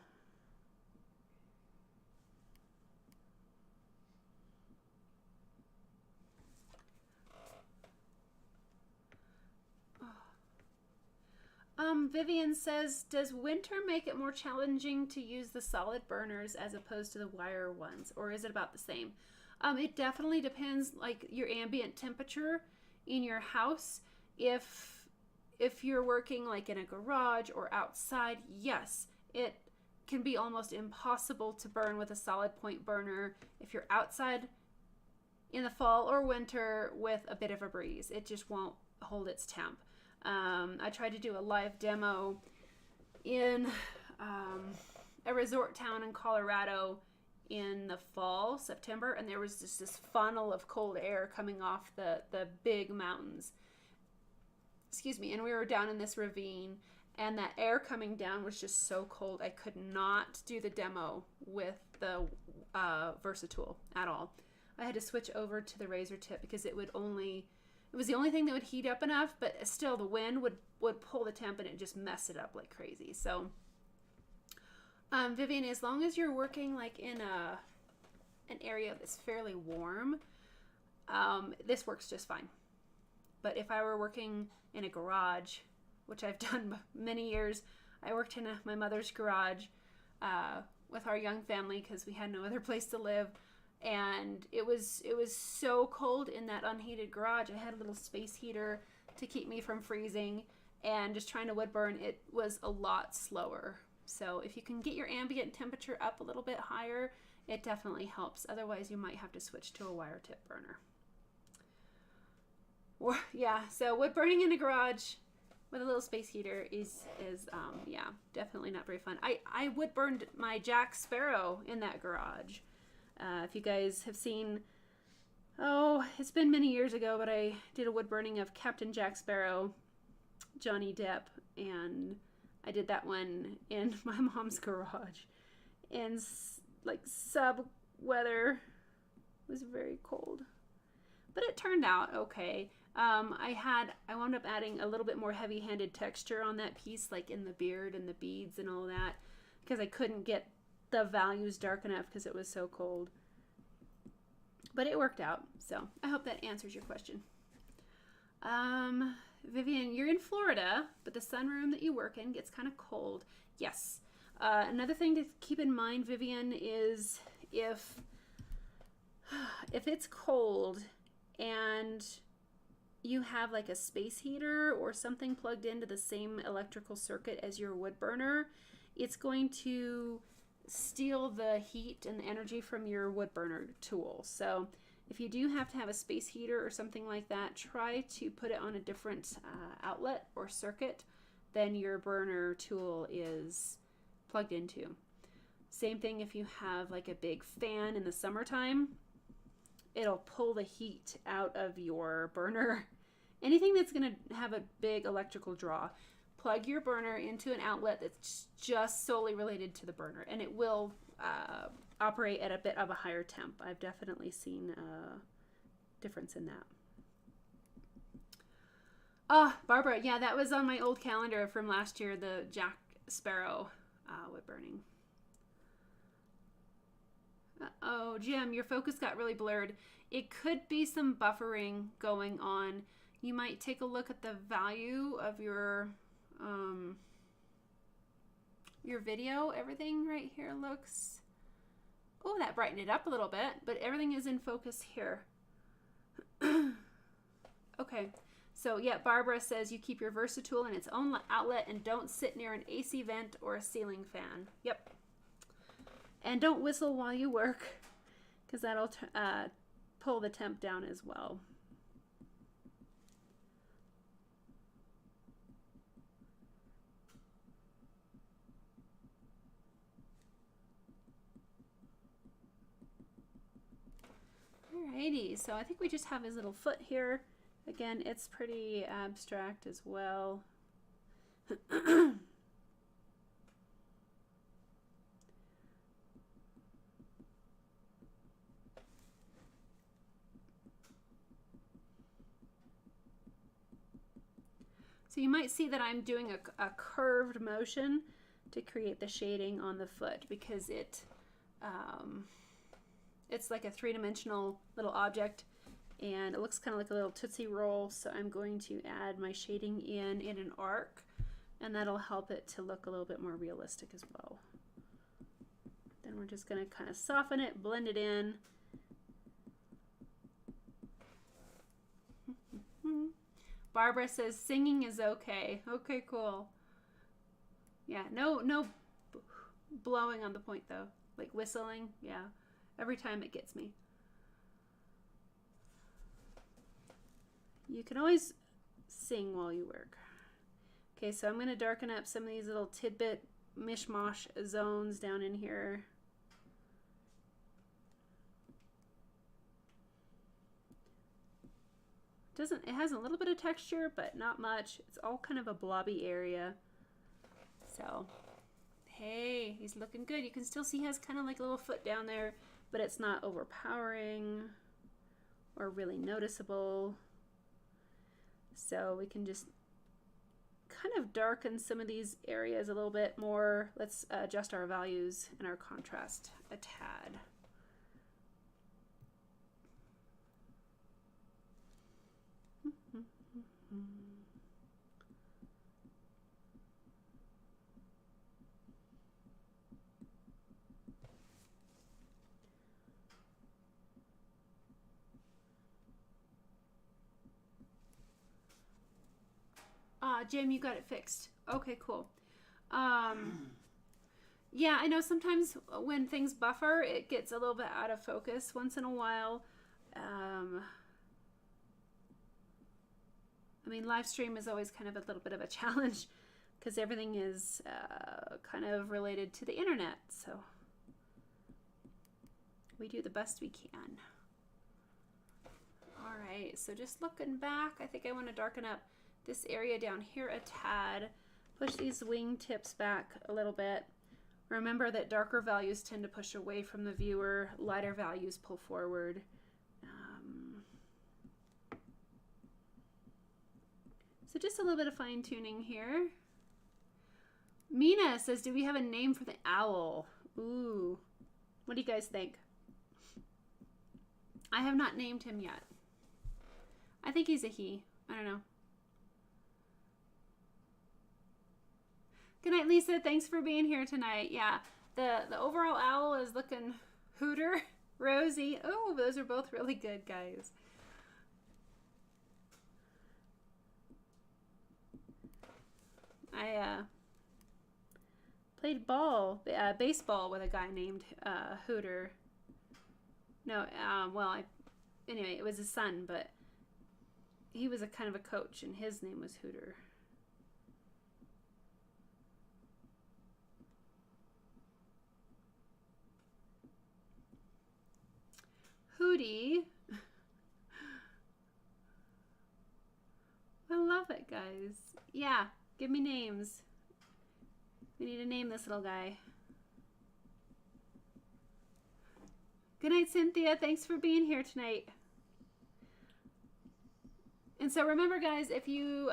S1: Vivian says, does winter make it more challenging to use the solid burners as opposed to the wire ones, or is it about the same? It definitely depends, like your ambient temperature in your house. If you're working like in a garage or outside, yes, it can be almost impossible to burn with a solid point burner if you're outside in the fall or winter with a bit of a breeze. It just won't hold its temp. I tried to do a live demo in a resort town in Colorado in the fall, September, and there was just this funnel of cold air coming off the big mountains. Excuse me, and we were down in this ravine, and that air coming down was just so cold. I could not do the demo with the Versatool at all. I had to switch over to the razor tip because it was the only thing that would heat up enough, but still the wind would pull the temp and it just messed it up like crazy. So, Vivian, as long as you're working like in an area that's fairly warm, this works just fine. But if I were working in a garage, which I've done many years, I worked in my mother's garage with our young family because we had no other place to live. And it was so cold in that unheated garage. I had a little space heater to keep me from freezing, and just trying to wood burn, it was a lot slower. So if you can get your ambient temperature up a little bit higher, it definitely helps. Otherwise, you might have to switch to a wire tip burner. Yeah, so wood burning in a garage with a little space heater is yeah, definitely not very fun. I wood burned my Jack Sparrow in that garage. If you guys have seen, it's been many years ago, but I did a wood burning of Captain Jack Sparrow, Johnny Depp, and I did that one in my mom's garage. And like sub weather, it was very cold, but it turned out okay. I wound up adding a little bit more heavy-handed texture on that piece, like in the beard and the beads and all that, because I couldn't get the values dark enough because it was so cold. But it worked out, so I hope that answers your question. Vivian, you're in Florida, but the sunroom that you work in gets kind of cold. Yes. Another thing to keep in mind, Vivian, is if it's cold and you have like a space heater or something plugged into the same electrical circuit as your wood burner, it's going to steal the heat and the energy from your wood burner tool. So if you do have to have a space heater or something like that, try to put it on a different outlet or circuit than your burner tool is plugged into. Same thing if you have like a big fan in the summertime, it'll pull the heat out of your burner. Anything that's going to have a big electrical draw. plug your burner into an outlet that's just solely related to the burner, and it will operate at a bit of a higher temp. I've definitely seen a difference in that. Oh, Barbara, yeah, that was on my old calendar from last year, the Jack Sparrow wood burning. Oh, Jim, your focus got really blurred. It could be some buffering going on. You might take a look at the value of your video. Everything right here looks... Oh, that brightened it up a little bit, but everything is in focus here. Okay, so yeah, Barbara says you keep your Versatool in its own outlet and don't sit near an AC vent or a ceiling fan. Yep. And don't whistle while you work, because that'll pull the temp down as well. Alrighty, so I think we just have his little foot here. Again, it's pretty abstract as well. So you might see that I'm doing a curved motion to create the shading on the foot, because it's like a three-dimensional little object, and it looks kind of like a little Tootsie Roll. So I'm going to add my shading in an arc, and that'll help it to look a little bit more realistic as well. Then we're just going to kind of soften it, blend it in. Barbara says singing is okay. Okay, cool. Yeah, no blowing on the point though. Like whistling, yeah. Every time it gets me. You can always sing while you work. Okay, so I'm going to darken up some of these little tidbit mishmash zones down in here. It has a little bit of texture, but not much. It's all kind of a blobby area. So, hey, he's looking good. You can still see he has kind of like a little foot down there, but it's not overpowering or really noticeable. So we can just kind of darken some of these areas a little bit more. Let's adjust our values and our contrast a tad. Jim, you got it fixed. Okay, cool. Yeah, I know sometimes when things buffer, it gets a little bit out of focus once in a while. I mean, Livestream is always kind of a little bit of a challenge because everything is kind of related to the internet. So we do the best we can. All right, so just looking back, I think I want to darken up this area down here a tad. Push these wing tips back a little bit. Remember that darker values tend to push away from the viewer, lighter values pull forward. So just a little bit of fine tuning here. Mina says, do we have a name for the owl? Ooh, what do you guys think? I have not named him yet. I think he's a he. I don't know. Good night, Lisa. Thanks for being here tonight. Yeah, the overall owl is looking hooter. Rosie. Oh, those are both really good, guys. I played baseball with a guy named Hooter. No, well, anyway, it was his son, but he was a kind of a coach, and his name was Hooter. Hootie. I love it, guys. Yeah, Give me names. We need to name this little guy. Good night, Cynthia. Thanks for being here tonight. And so remember, guys, if you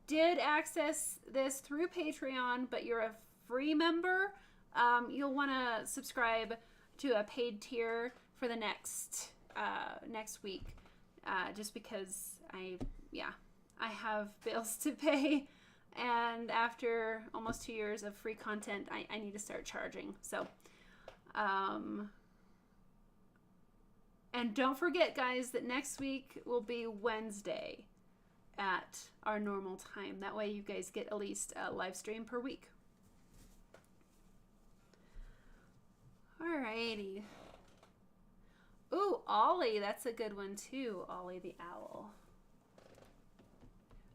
S1: did access this through Patreon, but you're a free member, you'll want to subscribe to a paid tier for the next week, just because I have bills to pay, and after almost 2 years of free content, I need to start charging. So, and don't forget, guys, that next week will be Wednesday at our normal time. That way you guys get at least a live stream per week. Alrighty. Ooh, Ollie, that's a good one too. Ollie the owl.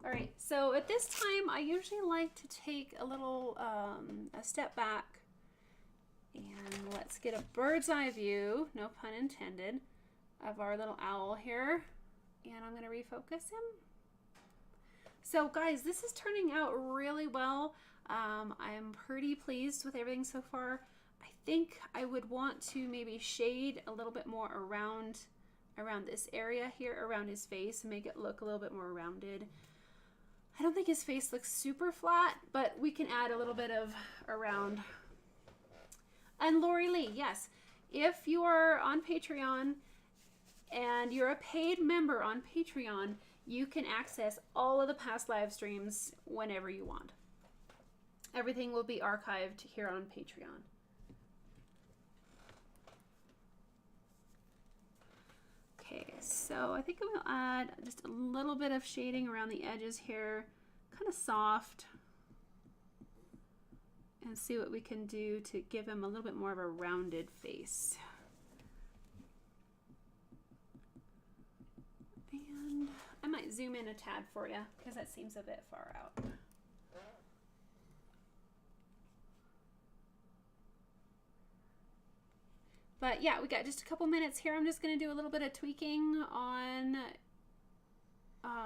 S1: Alright, so at this time, I usually like to take a little, a step back, and let's get a bird's eye view, no pun intended, of our little owl here, and I'm going to refocus him. So guys, this is turning out really well. I'm pretty pleased with everything so far. I think I would want to maybe shade a little bit more around this area here, around his face, and make it look a little bit more rounded. I don't think his face looks super flat, but we can add a little bit of around. And Lori Lee, yes, if you are on Patreon and you're a paid member on Patreon, you can access all of the past live streams whenever you want. Everything will be archived here on Patreon. Okay, so I think I'm going to add just a little bit of shading around the edges here, kind of soft, and see what we can do to give him a little bit more of a rounded face. And I might zoom in a tad for you because that seems a bit far out. But yeah, we got just a couple minutes here. I'm just going to do a little bit of tweaking on the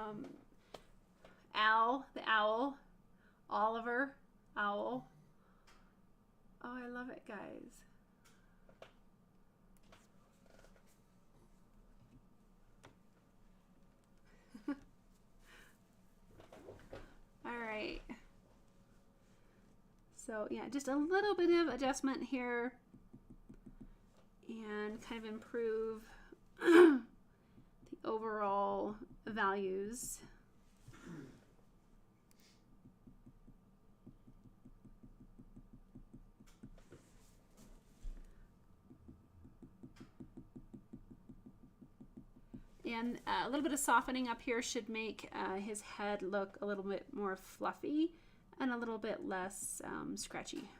S1: owl, Oliver, owl. Oh, I love it, guys. All right. So yeah, just a little bit of adjustment here and kind of improve the overall values. And a little bit of softening up here should make his head look a little bit more fluffy and a little bit less scratchy.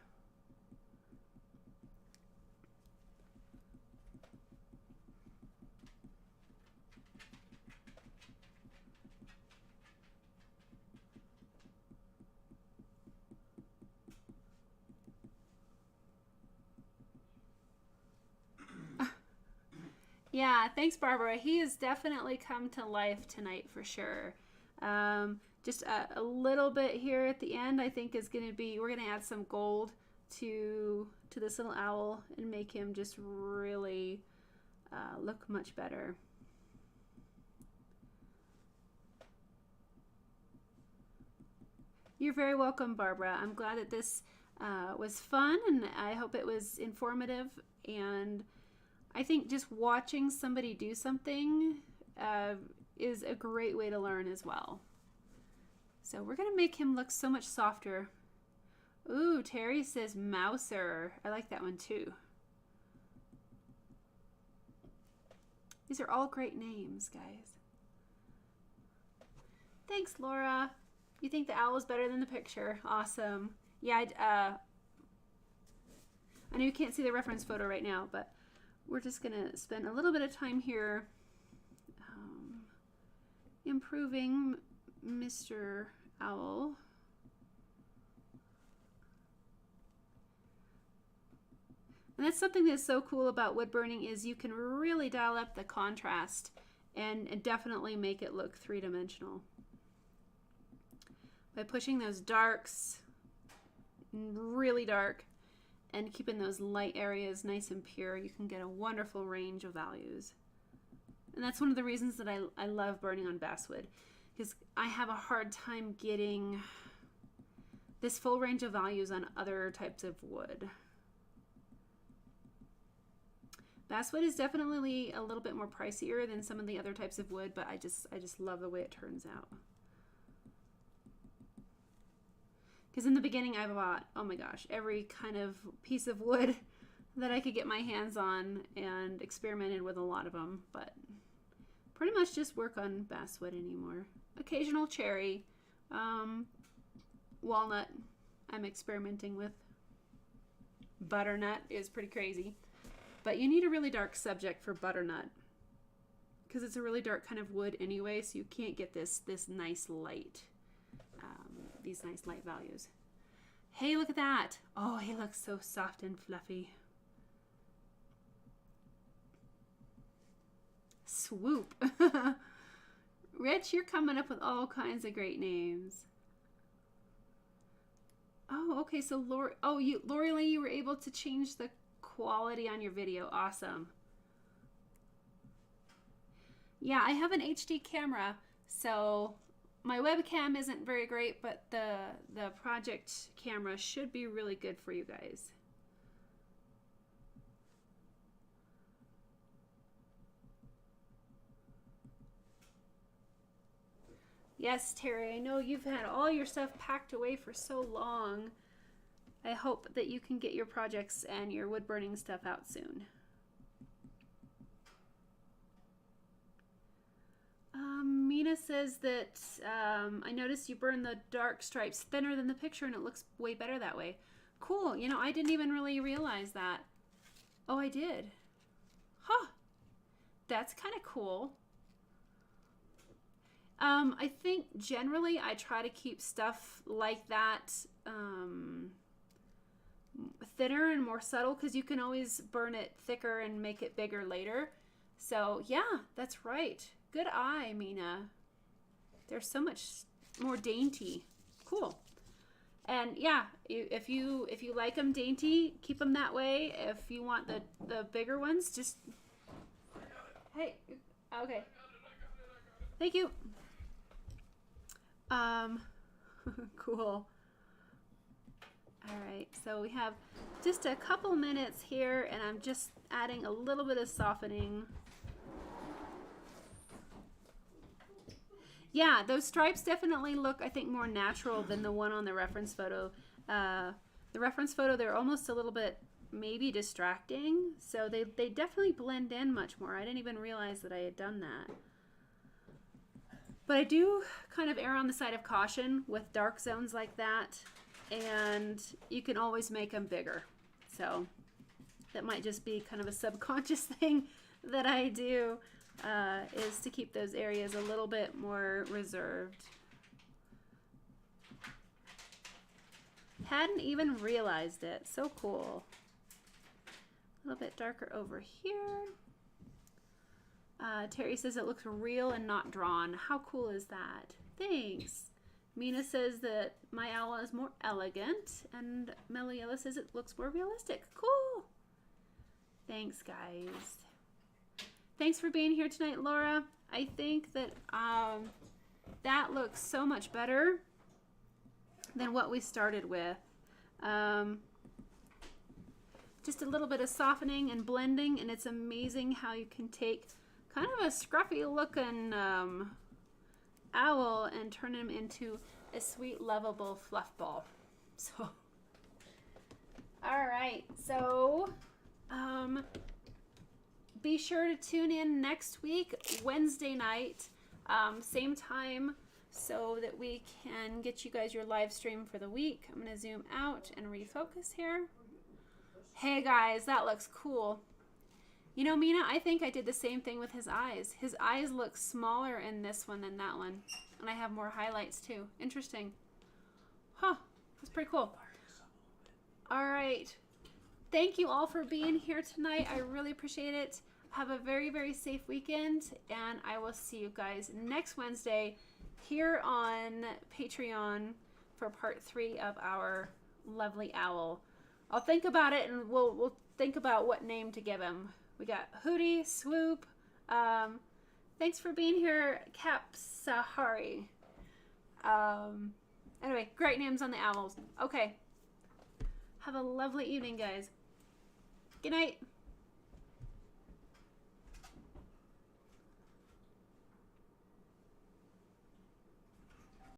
S1: Yeah, thanks, Barbara. He has definitely come to life tonight for sure. Just a little bit here at the end, I think is going to be, we're going to add some gold to this little owl and make him just really look much better. You're very welcome, Barbara. I'm glad that this was fun, and I hope it was informative, and I think just watching somebody do something is a great way to learn as well. So we're going to make him look so much softer. Ooh, Terry says Mouser. I like that one too. These are all great names, guys. Thanks, Laura. You think the owl is better than the picture? Awesome. Yeah, I know you can't see the reference photo right now, but we're just going to spend a little bit of time here improving Mr. Owl. And that's something that's so cool about wood burning is you can really dial up the contrast and definitely make it look three-dimensional. by pushing those darks really dark and keeping those light areas nice and pure, you can get a wonderful range of values. And that's one of the reasons that I love burning on basswood, because I have a hard time getting this full range of values on other types of wood. Basswood is definitely a little bit more pricier than some of the other types of wood, but I just love the way it turns out. Because in the beginning I bought, oh my gosh, every kind of piece of wood that I could get my hands on and experimented with a lot of them, but pretty much just work on basswood anymore. Occasional cherry, walnut I'm experimenting with. Butternut is pretty crazy. But you need a really dark subject for butternut because it's a really dark kind of wood anyway, so you can't get this nice light, these nice light values. Hey, look at that. Oh, he looks so soft and fluffy. Swoop. Rich, you're coming up with all kinds of great names. Oh, okay, so Lori Lee, you were able to change the quality on your video. Awesome. Yeah, I have an HD camera, so my webcam isn't very great, but the project camera should be really good for you guys. Yes, Terry, I know you've had all your stuff packed away for so long. I hope that you can get your projects and your wood burning stuff out soon. Mina says that I noticed you burn the dark stripes thinner than the picture and it looks way better that way. Cool. You know, I didn't even really realize that. Oh, I did. Huh. That's kind of cool. I think generally I try to keep stuff like that thinner and more subtle because you can always burn it thicker and make it bigger later. So yeah, that's right. Good eye, Mina. They're so much more dainty. Cool. And yeah, if you like them dainty, keep them that way. If you want the bigger ones, just hey, okay. Thank you. Cool. All right, so we have just a couple minutes here, and I'm just adding a little bit of softening. Yeah, those stripes definitely look, I think, more natural than the one on the reference photo. The reference photo, they're almost a little bit maybe distracting, so they definitely blend in much more. I didn't even realize that I had done that. But I do kind of err on the side of caution with dark zones like that, and you can always make them bigger. So that might just be kind of a subconscious thing that I do, is to keep those areas a little bit more reserved. Hadn't even realized it. So cool. A little bit darker over here. Terry says it looks real and not drawn. How cool is that? Thanks. Mina says that my owl is more elegant, and Meliella says it looks more realistic. Cool. Thanks, guys. Thanks for being here tonight, Laura. I think that that looks so much better than what we started with. Just a little bit of softening and blending, and it's amazing how you can take kind of a scruffy looking owl and turn him into a sweet, lovable fluff ball. So, all right. So, be sure to tune in next week, Wednesday night, same time, so that we can get you guys your live stream for the week. I'm going to zoom out and refocus here. Hey guys, that looks cool. You know, Mina, I think I did the same thing with his eyes. His eyes look smaller in this one than that one. And I have more highlights too. Interesting. Huh, that's pretty cool. All right. Thank you all for being here tonight. I really appreciate it. Have a very, very safe weekend. And I will see you guys next Wednesday here on Patreon. for part 3 of our lovely owl. I'll think about it, and we'll think about what name to give him. We got Hootie, Swoop. Thanks for being here, Cap Sahari. Anyway, great names on the owls. Okay. Have a lovely evening, guys. Good night.